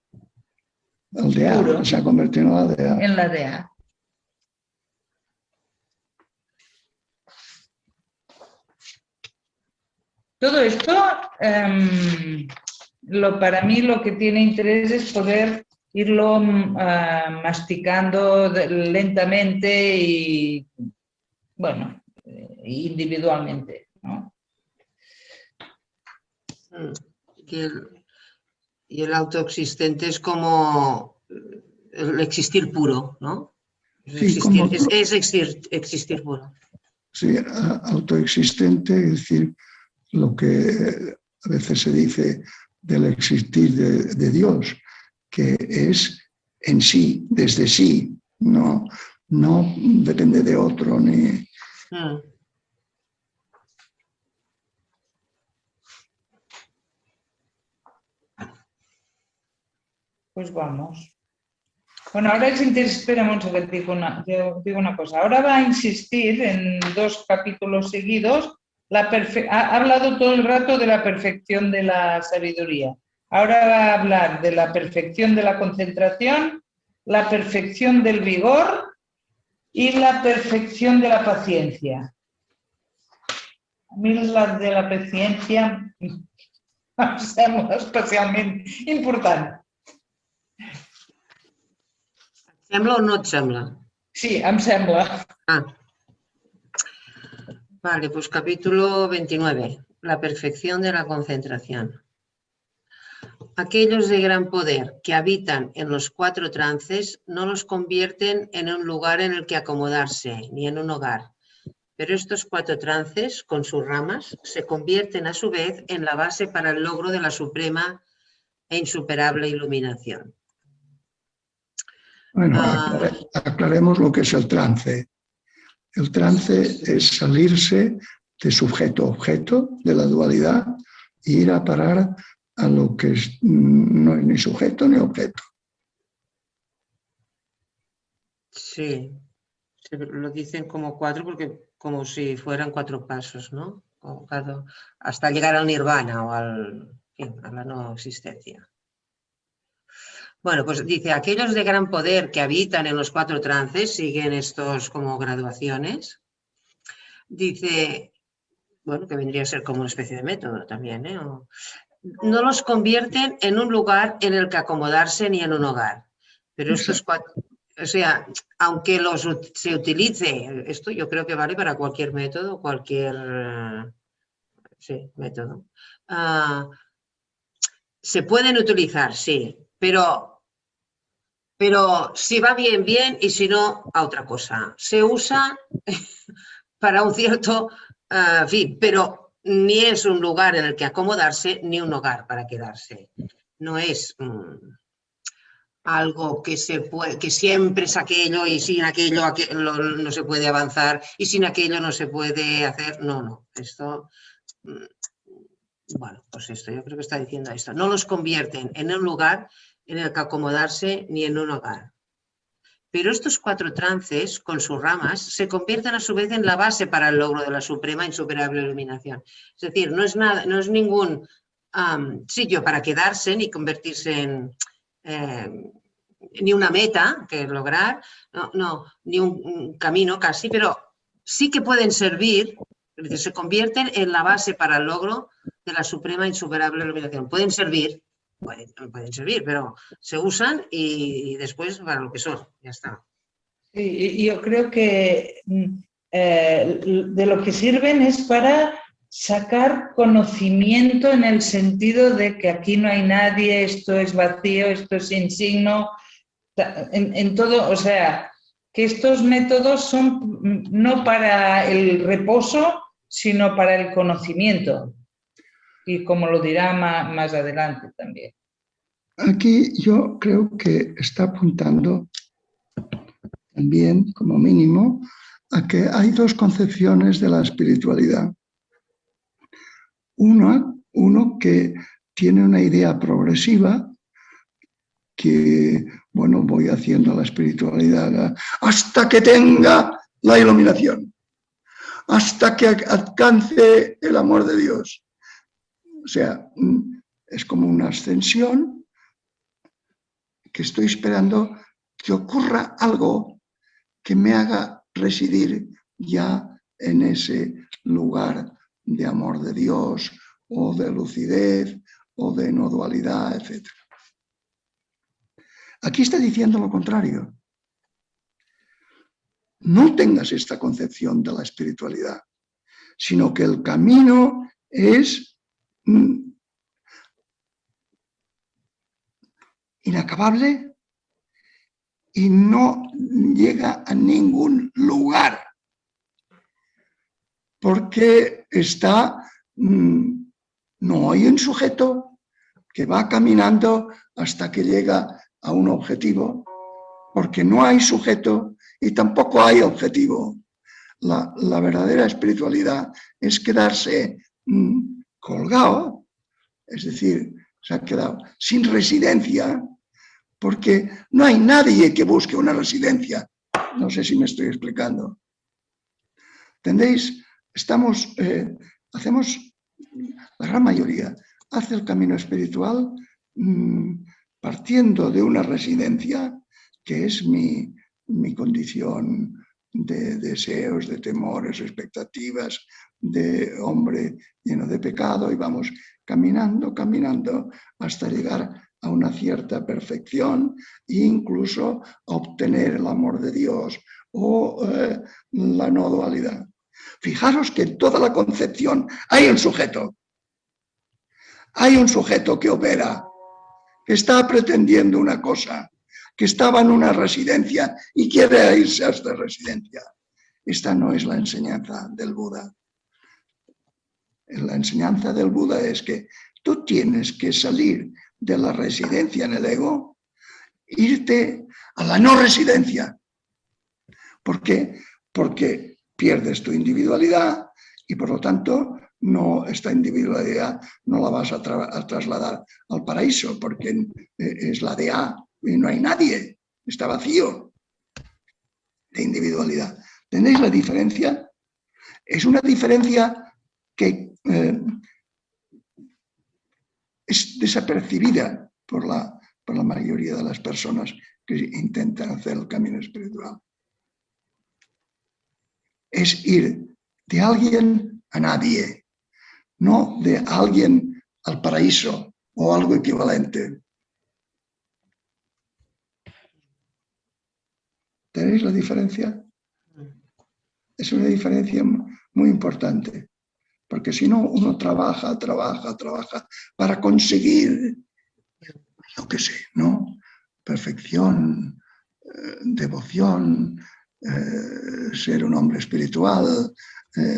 aldea, puro. Se ha convertido en la aldea. En la aldea. Todo esto, para mí lo que tiene interés es poder irlo masticando lentamente y, bueno, individualmente, ¿no? Y el autoexistente es como el existir puro, ¿no? Existir puro. Sí, autoexistente, es decir, lo que a veces se dice del existir de Dios, que es en sí, desde sí, no depende de otro ni... Pues vamos. Bueno, ahora es interesante, espera un segundo, digo una cosa. Ahora va a insistir en 2 capítulos seguidos, ha hablado todo el rato de la perfección de la sabiduría. Ahora va a hablar de la perfección de la concentración, la perfección del vigor y la perfección de la paciencia. A mí la de la paciencia em sembla especialment important. ¿Sembla o no et sembla? Sí, em sembla. Vale, pues capítulo 29, la perfección de la concentración. Aquellos de gran poder que habitan en los 4 trances no los convierten en un lugar en el que acomodarse, ni en un hogar. Pero estos 4 trances, con sus ramas, se convierten a su vez en la base para el logro de la suprema e insuperable iluminación. Bueno, aclaremos lo que es el trance. El trance es salirse de sujeto-objeto, de la dualidad, e ir a parar a lo que no es ni sujeto ni objeto. Sí, lo dicen como 4 porque como si fueran 4 pasos, ¿no? Hasta llegar al nirvana o a la no existencia. Bueno, pues dice, aquellos de gran poder que habitan en los 4 trances, siguen estos como graduaciones. Dice, bueno, que vendría a ser como una especie de método también, ¿eh? No los convierten en un lugar en el que acomodarse ni en un hogar. Pero estos 4, o sea, aunque se utilice, esto yo creo que vale para cualquier método, sí, método. Se pueden utilizar, sí, pero si va bien, bien, y si no, a otra cosa. Se usa para un cierto fin, pero ni es un lugar en el que acomodarse, ni un hogar para quedarse. No es algo que siempre es aquello y sin aquello no se puede avanzar y sin aquello no se puede hacer. No, esto... Bueno, pues esto, yo creo que está diciendo esto. No los convierten en un lugar en el que acomodarse ni en un hogar. Pero estos 4 trances, con sus ramas, se convierten a su vez en la base para el logro de la suprema insuperable iluminación. Es decir, no es ningún sitio para quedarse ni convertirse en... ni una meta que lograr, ni un camino casi, pero sí que pueden servir, se convierten en la base para el logro de la suprema insuperable iluminación. Pueden servir, pero se usan y después para lo que son, ya está. Sí, yo creo que de lo que sirven es para sacar conocimiento en el sentido de que aquí no hay nadie, esto es vacío, esto es sin signo, en todo, o sea, que estos métodos son no para el reposo, sino para el conocimiento. Y como lo dirá más adelante también. Aquí yo creo que está apuntando también, como mínimo, a que hay 2 concepciones de la espiritualidad. Uno que tiene una idea progresiva, que, bueno, voy haciendo la espiritualidad hasta que tenga la iluminación, hasta que alcance el amor de Dios. O sea, es como una ascensión que estoy esperando que ocurra algo que me haga residir ya en ese lugar de amor de Dios o de lucidez o de no dualidad, etc. Aquí está diciendo lo contrario. No tengas esta concepción de la espiritualidad, sino que el camino es inacabable y no llega a ningún lugar, porque no hay un sujeto que va caminando hasta que llega a un objetivo, porque no hay sujeto y tampoco hay objetivo. La verdadera espiritualidad es quedarse colgado, es decir, se ha quedado sin residencia, porque no hay nadie que busque una residencia. No sé si me estoy explicando. ¿Entendéis? Hacemos, la gran mayoría, hace el camino espiritual partiendo de una residencia que es mi condición de deseos, de temores, expectativas, de hombre lleno de pecado, y vamos caminando hasta llegar a una cierta perfección e incluso a obtener el amor de Dios o la no dualidad. Fijaros que en toda la concepción hay un sujeto. Hay un sujeto que opera, que está pretendiendo una cosa, que estaba en una residencia y quiere irse a esta residencia. Esta no es la enseñanza del Buda. La enseñanza del Buda es que tú tienes que salir de la residencia en el ego, irte a la no residencia. ¿Por qué? Porque pierdes tu individualidad y por lo tanto no, esta individualidad no la vas a trasladar al paraíso, porque es la DA y no hay nadie, está vacío de individualidad. ¿Tenéis la diferencia? Es una diferencia que es desapercibida por la mayoría de las personas que intentan hacer el camino espiritual. Es ir de alguien a nadie, no de alguien al paraíso o algo equivalente. ¿Tenéis la diferencia? Es una diferencia muy importante, porque si no, uno trabaja para conseguir, yo qué sé, ¿no? Perfección, devoción, ser un hombre espiritual,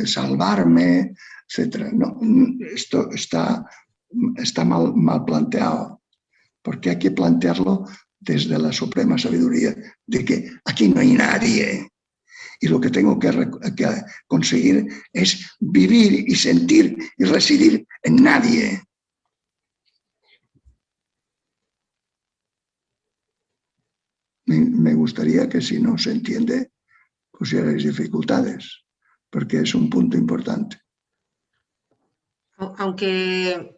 salvarme, etc. No, esto está mal planteado, porque hay que plantearlo desde la suprema sabiduría de que aquí no hay nadie y lo que tengo que conseguir es vivir y sentir y residir en nadie. Me gustaría que si no se entiende pusierais dificultades, porque es un punto importante. Aunque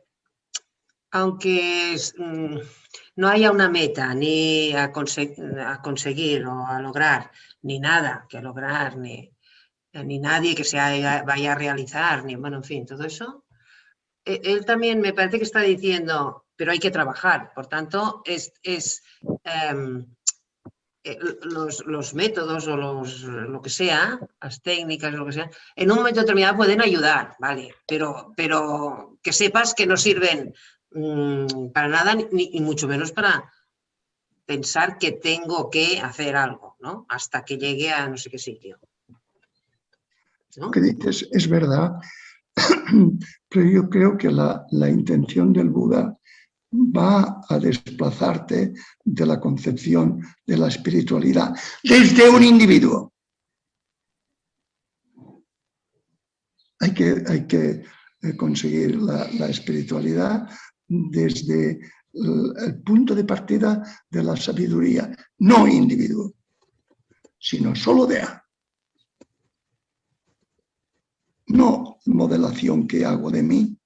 no haya una meta ni a conseguir o a lograr, ni nada que lograr, ni nadie que se vaya a realizar, ni bueno, en fin, todo eso, él también me parece que está diciendo, pero hay que trabajar, por tanto, los métodos o lo que sea, las técnicas, lo que sea, en un momento determinado pueden ayudar, ¿vale? Pero que sepas que no sirven para nada, ni mucho menos para pensar que tengo que hacer algo, ¿no? Hasta que llegue a no sé qué sitio, ¿no? Lo que dices es verdad, pero yo creo que la intención del Buda va a desplazarte de la concepción de la espiritualidad desde un individuo. Hay que conseguir la espiritualidad desde el punto de partida de la sabiduría, no individuo, sino solo DA. No modelación que hago de mí,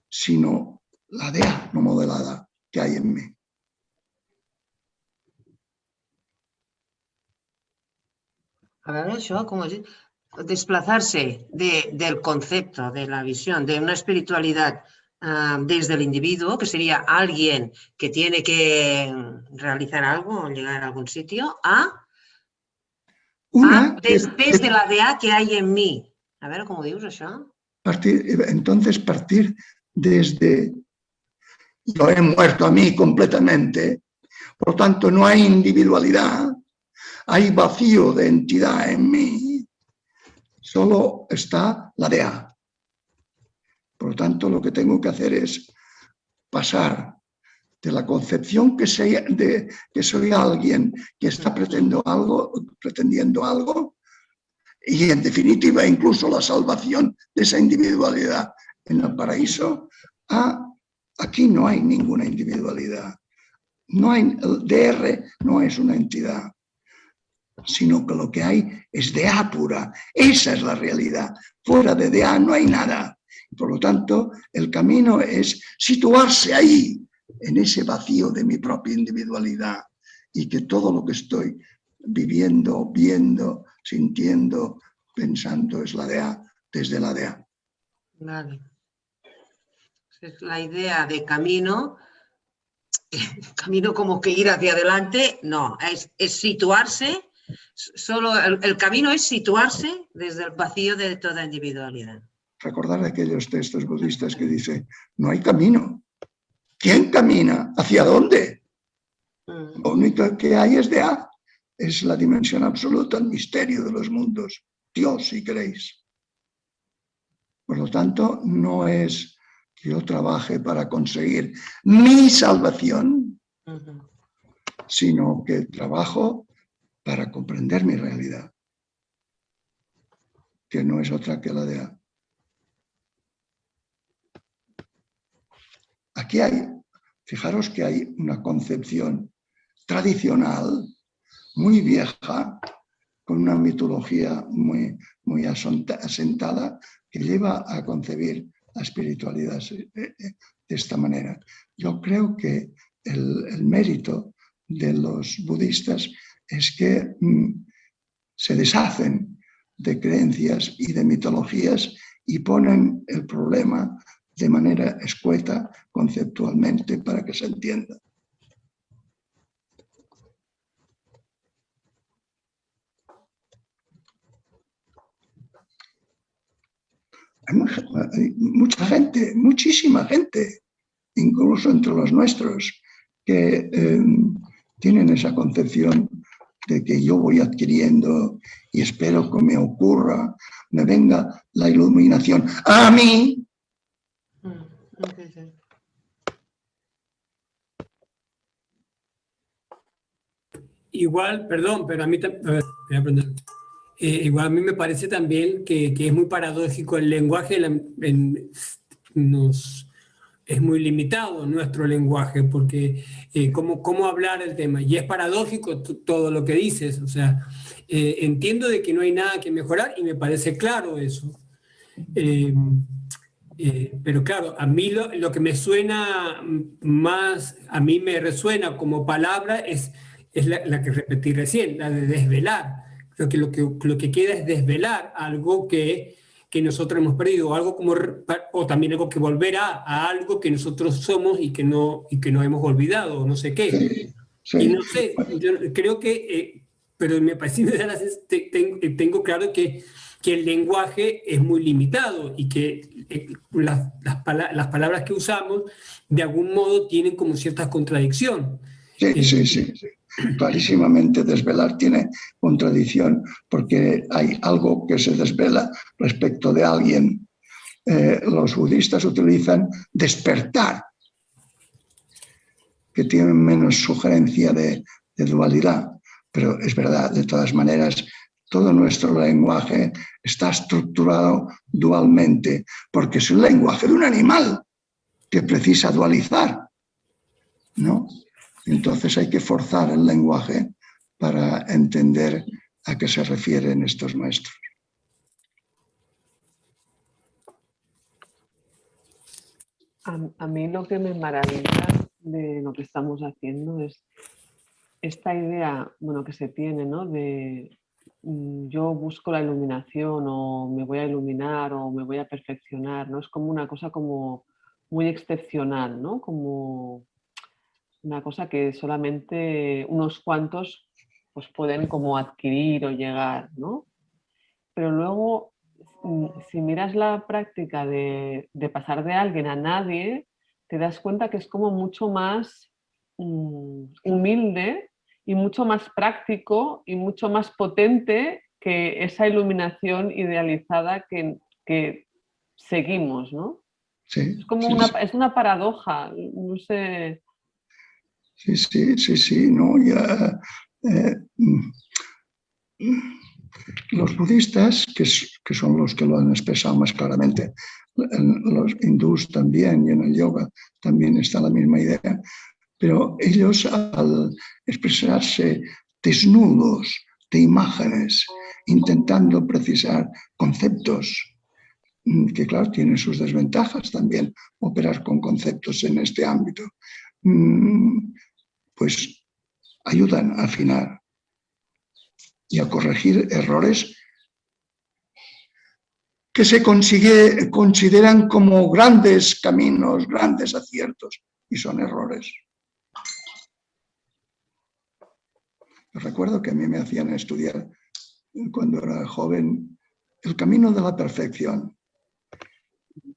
sino la DA no modelada que hay en mí. A ver, això, com es diu? Desplazarse del concepto, de la visión, de una espiritualidad desde el individuo, que sería alguien que tiene que realizar algo o llegar a algún sitio, desde la DA que hay en mí. A ver, ¿cómo dius això? Entonces partir desde yo he muerto a mí completamente, por lo tanto no hay individualidad, hay vacío de entidad en mí, solo está la DA. Por lo tanto, lo que tengo que hacer es pasar de la concepción que soy alguien que está pretendiendo algo, y en definitiva incluso la salvación de esa individualidad en el paraíso, aquí no hay ninguna individualidad. No hay, el DR no es una entidad, sino que lo que hay es DA pura. Esa es la realidad. Fuera de DA no hay nada. Por lo tanto, el camino es situarse ahí, en ese vacío de mi propia individualidad, y que todo lo que estoy viviendo, viendo, sintiendo, pensando es la DA, desde la DA. Vale. Es la idea de camino como que ir hacia adelante, no, es situarse, solo el camino es situarse desde el vacío de toda individualidad. Recordar aquellos textos budistas que dice, no hay camino. ¿Quién camina? ¿Hacia dónde? Lo único que hay es DA, es la dimensión absoluta, el misterio de los mundos, Dios, si queréis. Por lo tanto, no es que yo trabaje para conseguir mi salvación, sino que trabajo para comprender mi realidad, que no es otra que la DA. aquí fijaros que hay una concepción tradicional, muy vieja, con una mitología muy asentada, que lleva a concebir la espiritualidad de esta manera. Yo creo que el mérito de los budistas es que se deshacen de creencias y de mitologías y ponen el problema de manera escueta, conceptualmente, para que se entienda. Hay mucha gente, muchísima gente, incluso entre los nuestros, que tienen esa concepción de que yo voy adquiriendo y espero que me ocurra, me venga la iluminación a mí. Igual, perdón, pero a mí igual a mí me parece también que es muy paradójico el lenguaje, es muy limitado nuestro lenguaje, porque ¿cómo hablar el tema? Y es paradójico todo lo que dices, o sea, entiendo de que no hay nada que mejorar y me parece claro eso. Pero claro, a mí lo que me suena más, a mí me resuena como palabra es la que repetí recién, la de desvelar. Creo que lo que queda es desvelar algo que nosotros hemos perdido, algo como, o también algo que volver a algo que nosotros somos y que no hemos olvidado, no sé qué. Sí, sí. Y no sé, yo creo que, pero me parece, tengo claro que el lenguaje es muy limitado y que las palabras que usamos de algún modo tienen como cierta contradicción. Sí. Clarísimamente desvelar tiene contradicción porque hay algo que se desvela respecto de alguien. Los budistas utilizan despertar, que tienen menos sugerencia de dualidad, pero es verdad, de todas maneras, todo nuestro lenguaje está estructurado dualmente, porque es el lenguaje de un animal que precisa dualizar, ¿no? Entonces hay que forzar el lenguaje para entender a qué se refieren estos maestros. A mí lo que me maravilla de lo que estamos haciendo es esta idea, bueno, que se tiene, ¿no? De yo busco la iluminación o me voy a iluminar o me voy a perfeccionar, ¿no? Es como una cosa como muy excepcional, ¿no? Como una cosa que solamente unos cuantos pues pueden como adquirir o llegar, ¿no? Pero luego, si miras la práctica de pasar de alguien a nadie, te das cuenta que es como mucho más humilde y mucho más práctico y mucho más potente que esa iluminación idealizada que seguimos, ¿no? Sí, es como es una paradoja, no sé. Sí, no, ya... los budistas, que son los que lo han expresado más claramente, los hindús también y en el yoga también está la misma idea, pero ellos al expresarse desnudos de imágenes, intentando precisar conceptos, que claro, tienen sus desventajas también operar con conceptos en este ámbito, pues ayudan a afinar y a corregir errores que se consideran como grandes caminos, grandes aciertos, y son errores. Recuerdo que a mí me hacían estudiar, cuando era joven, el camino de la perfección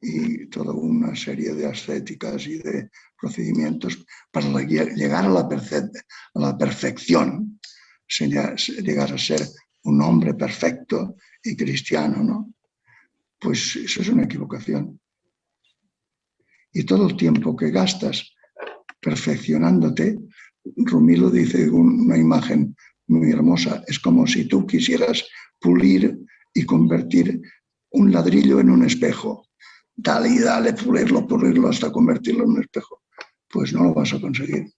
y toda una serie de ascéticas y de procedimientos para llegar a la perfección, llegar a ser un hombre perfecto y cristiano, ¿no? Pues eso es una equivocación. Y todo el tiempo que gastas perfeccionándote, Rumi lo dice una imagen muy hermosa, es como si tú quisieras pulir y convertir un ladrillo en un espejo. dale y dale, pulirlo hasta convertirlo en un espejo, pues no lo vas a conseguir.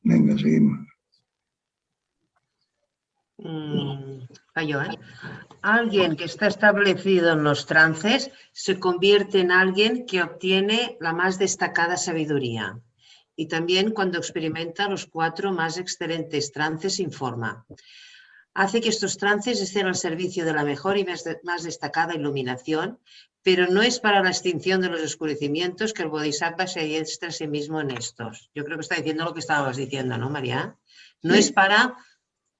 Venga, seguimos. Alguien que está establecido en los trances se convierte en alguien que obtiene la más destacada sabiduría. Y también cuando experimenta los 4 más excelentes trances sin forma. Hace que estos trances estén al servicio de la mejor y más destacada iluminación, pero no es para la extinción de los oscurecimientos que el Bodhisattva se adiestra a sí mismo en estos. Yo creo que está diciendo lo que estábamos diciendo, ¿no, María? No es para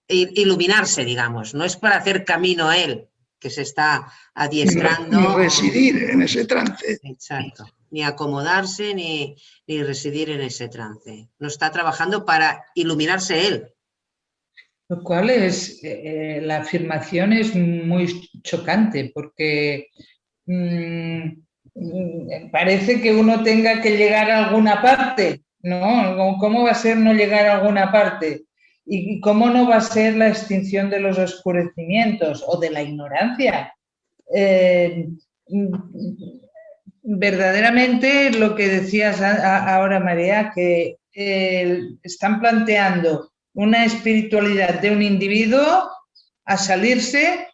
iluminarse, digamos, no es para hacer camino a él, que se está adiestrando. Ni residir en ese trance. Exacto. Ni acomodarse, ni residir en ese trance. No está trabajando para iluminarse él. Lo cual es, la afirmación es muy chocante porque parece que uno tenga que llegar a alguna parte, ¿no? ¿Cómo va a ser no llegar a alguna parte? ¿Y cómo no va a ser la extinción de los oscurecimientos o de la ignorancia? Verdaderamente lo que decías ahora, María, que están planteando una espiritualidad de un individuo a salirse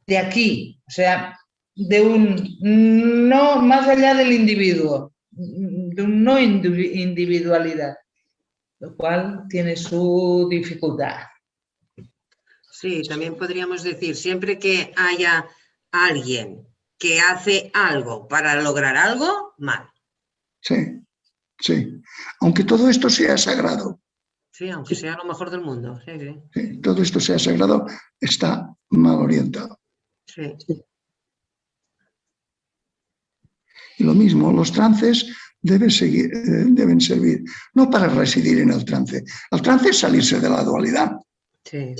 de aquí, o sea, de un no más allá del individuo, de un no individualidad, lo cual tiene su dificultad. Sí, también podríamos decir, siempre que haya alguien que hace algo para lograr algo, mal. Sí, sí. Aunque todo esto sea sagrado. Sí, aunque sea lo mejor del mundo. Sí, sí. Sí, todo esto sea sagrado, está mal orientado. Sí. Y lo mismo, los trances deben servir no para residir en el trance. El trance es salirse de la dualidad. Sí.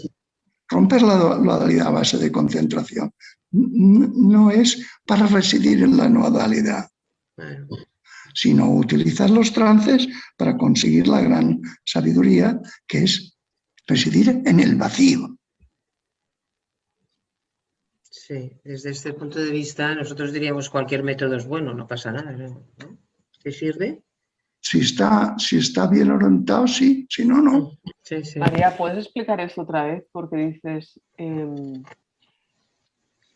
Romper la dualidad a base de concentración no es para residir en la no dualidad, Bueno. sino utilizar los trances para conseguir la gran sabiduría, que es residir en el vacío. Sí, desde este punto de vista nosotros diríamos cualquier método es bueno, no pasa nada, ¿no? ¿Te sirve? Si está bien orientado, sí, si no, no. Sí, sí. María, ¿puedes explicar esto otra vez? Porque dices,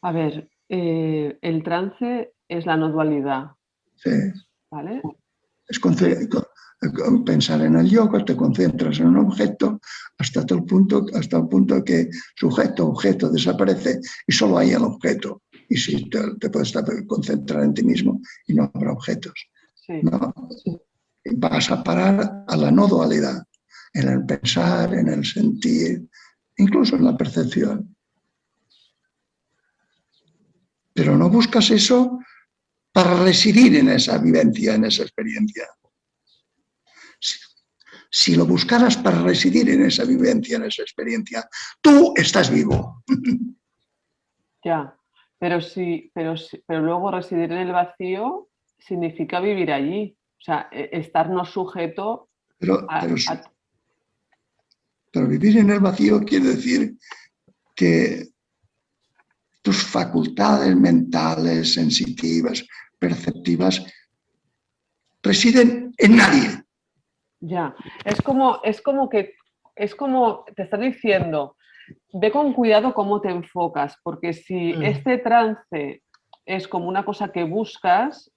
a ver, el trance es la no dualidad, Sí. ¿vale? Es pensar en el yoga, te concentras en un objeto hasta el punto que sujeto-objeto desaparece y solo hay el objeto. Y si te puedes concentrar en ti mismo y no habrá objetos. Sí. ¿No? Vas a parar a la no dualidad, en el pensar, en el sentir, incluso en la percepción. Pero no buscas eso para residir en esa vivencia, en esa experiencia. Si lo buscaras para residir en esa vivencia, en esa experiencia, tú estás vivo. Ya, pero luego residir en el vacío significa vivir allí, o sea, estar no sujeto Pero vivir en el vacío quiere decir que tus facultades mentales, sensitivas, perceptivas, residen en nadie. Ya, es como te está diciendo, ve con cuidado cómo te enfocas, porque si este trance es como una cosa que buscas,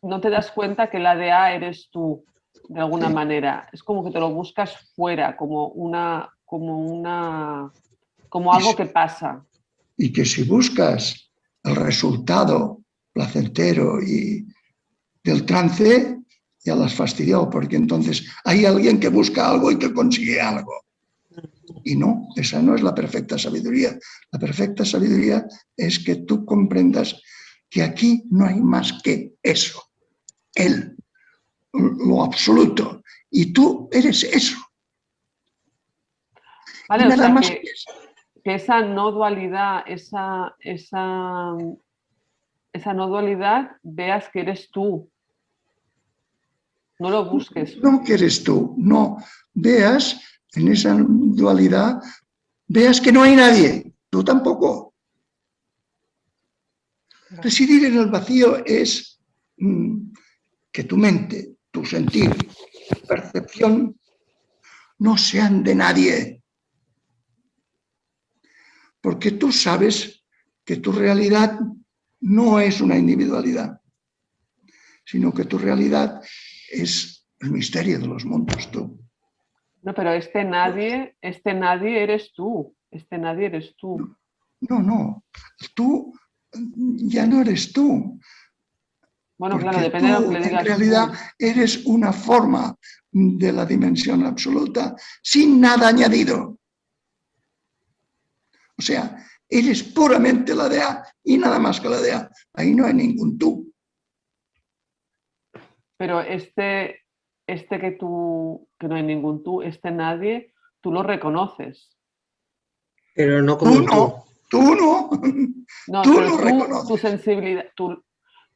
no te das cuenta que la de A eres tú, de alguna manera. Es como que te lo buscas fuera, como algo que pasa. Y que si buscas el resultado placentero y del trance, ya las fastidió, porque entonces hay alguien que busca algo y que consigue algo. Y no, esa no es la perfecta sabiduría. La perfecta sabiduría es que tú comprendas que aquí no hay más que eso, él, lo absoluto, y tú eres eso. Vale, y nada más que esa no dualidad, esa no dualidad, veas que eres tú. No lo busques. No que eres tú, no. Veas en esa dualidad, veas que no hay nadie, tú tampoco. Residir en el vacío es que tu mente, tu sentir, tu percepción no sean de nadie. Porque tú sabes que tu realidad no es una individualidad, sino que tu realidad es el misterio de los mundos, tú. No, pero este nadie eres tú. Este nadie eres tú. No. Tú ya no eres tú. Bueno, Porque claro, depende de lo que le digas. En realidad eres una forma de la dimensión absoluta sin nada añadido. O sea, eres puramente la de A y nada más que la de A. Ahí no hay ningún tú. Pero este que no hay ningún tú, este nadie, tú lo reconoces. Pero no como Tú no. No, Tú pero lo reconoces. tu sensibilidad, tú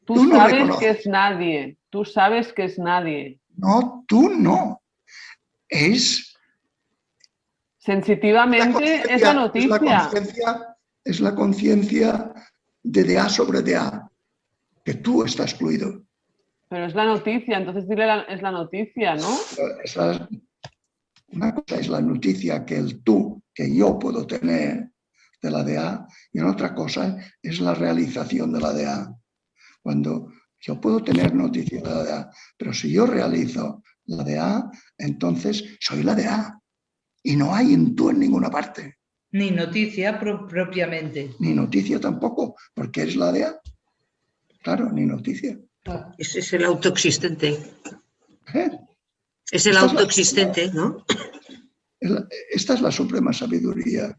Tú no sabes reconoces. que es nadie. Tú sabes que es nadie. No, tú no. Sensitivamente es la noticia. Es la conciencia de A sobre de A, que tú estás excluido. Pero es la noticia, entonces dile es la noticia, ¿no? Una cosa es la noticia que el tú, que yo puedo tener de la de A, y otra cosa es la realización de la de A. Cuando yo puedo tener noticia de la de A, pero si yo realizo la de A, entonces soy la de A. Y no hay en tú en ninguna parte. Ni noticia propiamente. Ni noticia tampoco, porque es la de A. Claro, ni noticia. Ese es el autoexistente. ¿Eh? Es el autoexistente, ¿no? Esta es la suprema sabiduría.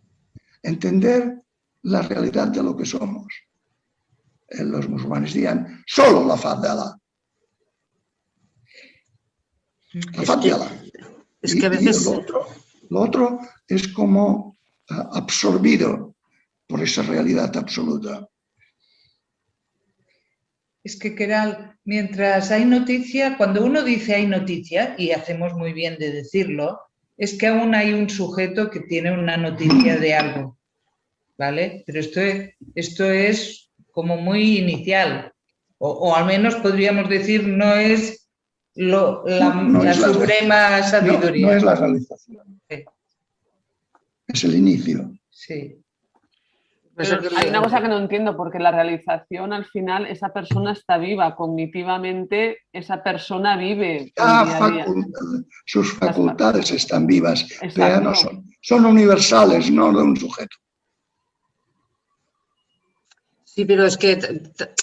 Entender la realidad de lo que somos. Los musulmanes dirían solo la faz de Alá. La faz de Alá. Es que a veces... Lo otro es como absorbido por esa realidad absoluta. Es que, Queralt, mientras hay noticia, cuando uno dice hay noticia, y hacemos muy bien de decirlo, es que aún hay un sujeto que tiene una noticia de algo, ¿vale? Pero esto es como muy inicial, o al menos podríamos decir no es la suprema sabiduría. No es la realización. Sí. Es el inicio. Sí. Pero hay una cosa que no entiendo, porque la realización al final, esa persona está viva, cognitivamente esa persona vive. Día a día. Sus facultades están vivas, pero no son universales, no de un sujeto. Sí, pero es que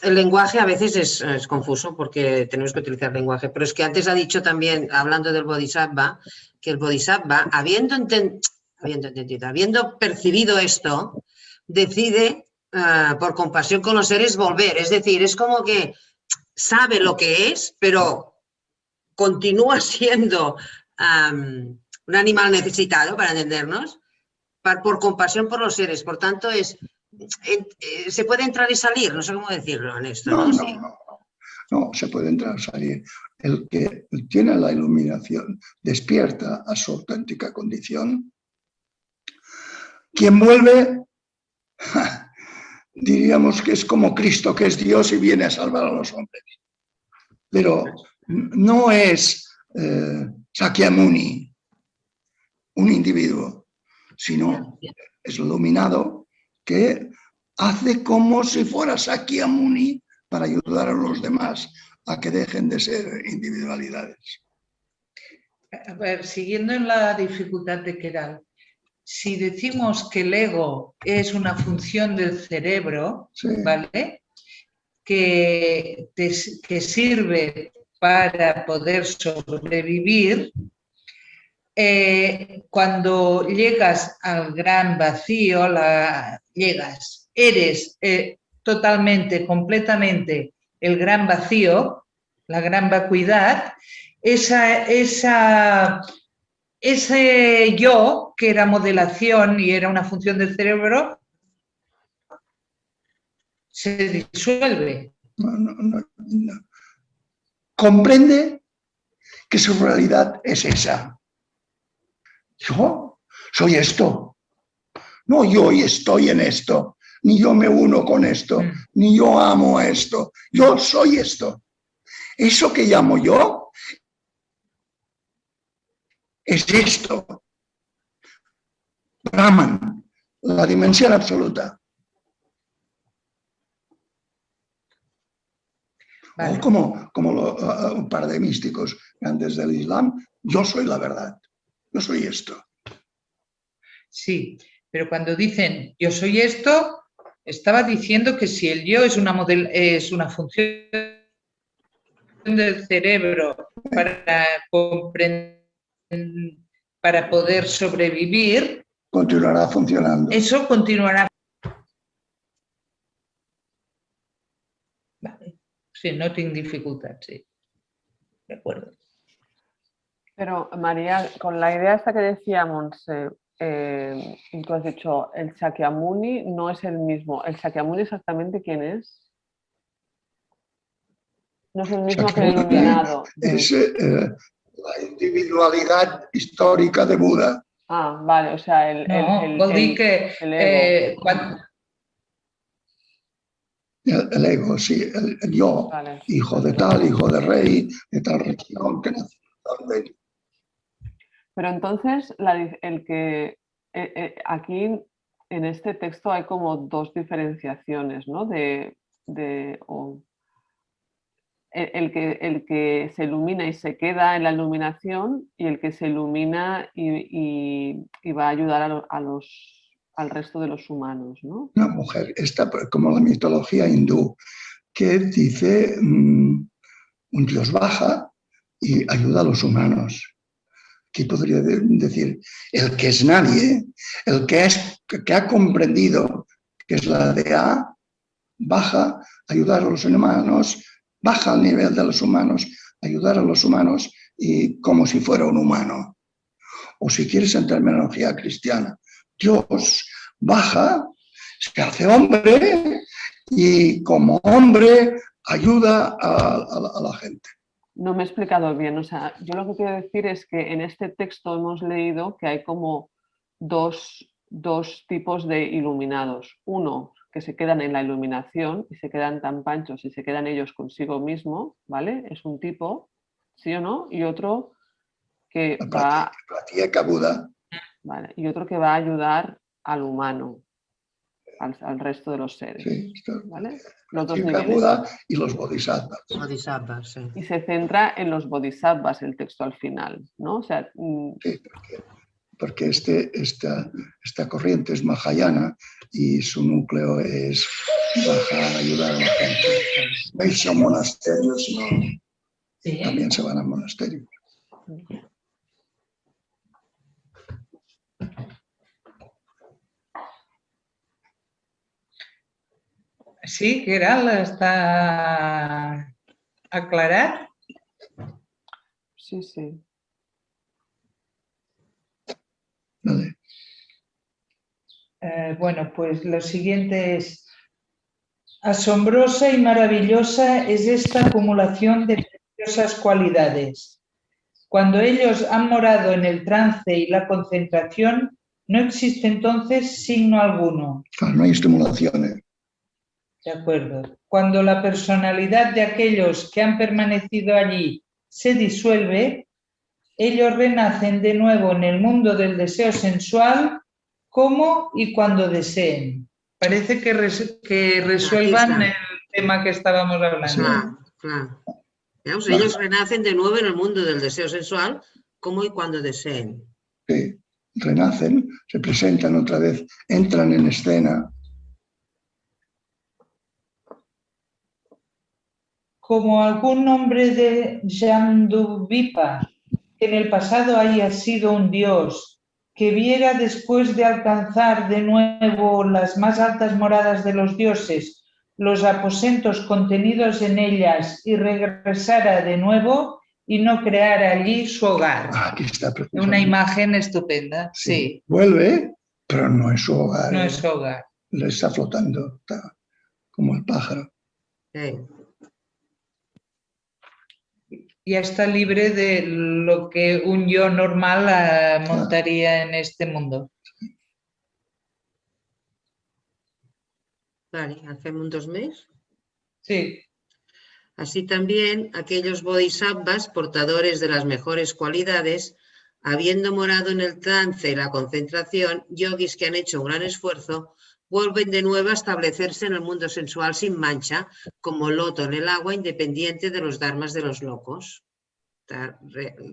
el lenguaje a veces es confuso porque tenemos que utilizar lenguaje, pero es que antes ha dicho también, hablando del Bodhisattva, que el Bodhisattva, habiendo percibido esto, decide por compasión con los seres volver. Es decir, es como que sabe lo que es, pero continúa siendo un animal necesitado, para entendernos, por compasión por los seres. Por tanto, se puede entrar y salir, no sé cómo decirlo en esto. No, se puede entrar y salir. El que tiene la iluminación despierta a su auténtica condición. Quien vuelve, diríamos que es como Cristo, que es Dios y viene a salvar a los hombres. Pero no es Sakyamuni, un individuo, sino es iluminado que hace como si fuera Sakyamuni para ayudar a los demás a que dejen de ser individualidades. A ver, siguiendo en la dificultad de Queralt, si decimos que el ego es una función del cerebro, sí, ¿vale? Que sirve para poder sobrevivir, cuando llegas al gran vacío, eres totalmente, completamente el gran vacío, la gran vacuidad, ese yo, que era modelación y era una función del cerebro, se disuelve. No. Comprende que su realidad es esa. Yo soy esto. No, yo estoy en esto, ni yo me uno con esto, ni yo amo a esto. Yo soy esto. Eso que llamo yo es esto. Brahman, la dimensión absoluta. Vale. O como un par de místicos grandes del Islam, yo soy la verdad. Yo soy esto. Sí, pero cuando dicen yo soy esto, estaba diciendo que si el yo es una función del cerebro para poder sobrevivir, Continuará funcionando. eso continuará. Vale. Sí, no tengo dificultad, sí. De acuerdo. Pero María, con la idea esta que decía Montse, tú has dicho, el Shakyamuni no es el mismo. ¿El Shakyamuni exactamente quién es? No es el mismo que el iluminado. Es la individualidad histórica de Buda. Ah, vale, o sea, el No, vol dir que ego. El ego, sí, el yo, Vale. hijo de tal, hijo de rey, de tal región, que nació tal rey. Pero entonces, aquí en este texto hay como dos diferenciaciones, ¿no? El que se ilumina y se queda en la iluminación y el que se ilumina y va a ayudar al resto de los humanos, ¿no? Una mujer, esta como la mitología hindú, que dice un dios baja y ayuda a los humanos. Aquí podría decir el que es nadie, el que ha comprendido que es la DA, baja, ayudar a los humanos, baja al nivel de los humanos, ayudar a los humanos y como si fuera un humano. O si quieres en terminología cristiana, Dios baja, se hace hombre y como hombre ayuda a la gente. No me he explicado bien, o sea, yo lo que quiero decir es que en este texto hemos leído que hay como dos tipos de iluminados. Uno, que se quedan en la iluminación y se quedan tan panchos y se quedan ellos consigo mismo, ¿vale? Es un tipo, ¿sí o no? Y otro que va... Vale, y otro que va a ayudar al humano, al resto de los seres. Sí, ¿vale? Los dos niveles. Buda y los bodhisattvas. Bodhisattvas, sí. Y se centra en los bodhisattvas el texto al final, ¿no? O sea, sí, porque esta corriente es mahayana y su núcleo es bajar, ayudar a la gente. Veis, son monasterios, ¿no? Sí. También se van al monasterio. Sí, Queralt, ¿está aclarar? Sí, sí. Vale. Bueno, pues lo siguiente es: asombrosa y maravillosa es esta acumulación de preciosas cualidades. Cuando ellos han morado en el trance y la concentración, no existe entonces signo alguno. Claro, no hay estimulaciones. De acuerdo. Cuando la personalidad de aquellos que han permanecido allí se disuelve, ellos renacen de nuevo en el mundo del deseo sensual, como y cuando deseen. Parece que resuelvan el tema que estábamos hablando. Claro, claro. Veus, ellos renacen de nuevo en el mundo del deseo sensual, como y cuando deseen. Sí, renacen, se presentan otra vez, entran en escena. Como algún nombre de Jambudipa, que en el pasado haya sido un dios, que viera después de alcanzar de nuevo las más altas moradas de los dioses, los aposentos contenidos en ellas y regresara de nuevo y no creara allí su hogar. Aquí está. Una imagen estupenda, sí. Vuelve, pero no es su hogar. No es su hogar. Le está flotando, está como el pájaro. Sí. Ya está libre de lo que un yo normal montaría en este mundo. Vale, hacemos un 2 més. Sí. Así también aquellos bodhisattvas portadores de las mejores cualidades, habiendo morado en el trance y la concentración, yogis que han hecho un gran esfuerzo, vuelven de nuevo a establecerse en el mundo sensual sin mancha, como loto en el agua, independiente de los dharmas de los locos. Está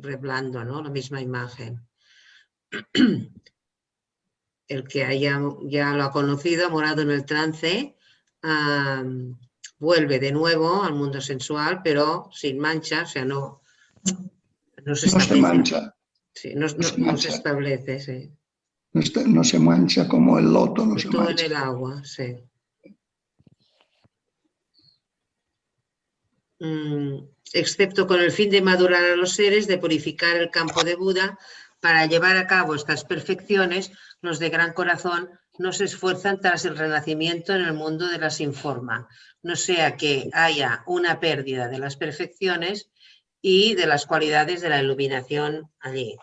revelando, ¿no?, la misma imagen. El que ya lo ha conocido, ha morado en el trance, vuelve de nuevo al mundo sensual, pero sin mancha, o sea, no se establece. No se mancha. Sí, no se establece, sí. No se mancha como el loto, no se Todo en mancha. el agua, sí. Excepto con el fin de madurar a los seres, de purificar el campo de Buda, para llevar a cabo estas perfecciones, los de gran corazón no se esfuerzan tras el renacimiento en el mundo de la sin forma, no sea que haya una pérdida de las perfecciones y de las cualidades de la iluminación allí.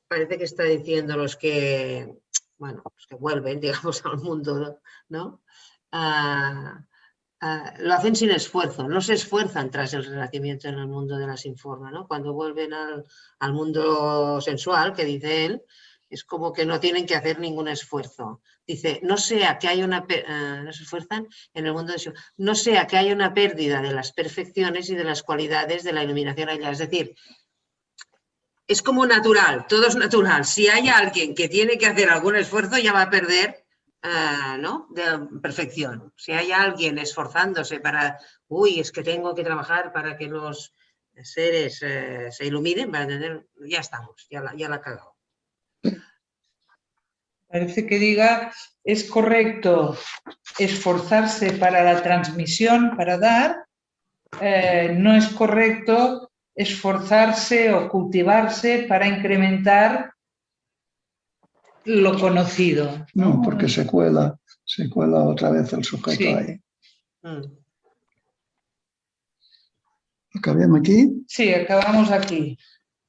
Parece que está diciendo los que vuelven, digamos, al mundo, ¿no? Lo hacen sin esfuerzo, no se esfuerzan tras el renacimiento en el mundo de la sin forma, ¿no? Cuando vuelven al mundo sensual, que dice él, es como que no tienen que hacer ningún esfuerzo. Dice, no sea que haya no se esfuerzan en el mundo de no sea que haya una pérdida de las perfecciones y de las cualidades de la iluminación allá. Es decir, es como natural, todo es natural. Si hay alguien que tiene que hacer algún esfuerzo, ya va a perder, ¿no?, de perfección. Si hay alguien esforzándose para, es que tengo que trabajar para que los seres se iluminen, para entender, ya estamos, ya la ha cagado. Parece que diga, es correcto esforzarse para la transmisión, para dar, no es correcto esforzarse o cultivarse para incrementar lo conocido. No, porque se cuela otra vez el sujeto Sí. ahí. ¿Acabemos aquí? Sí, acabamos aquí.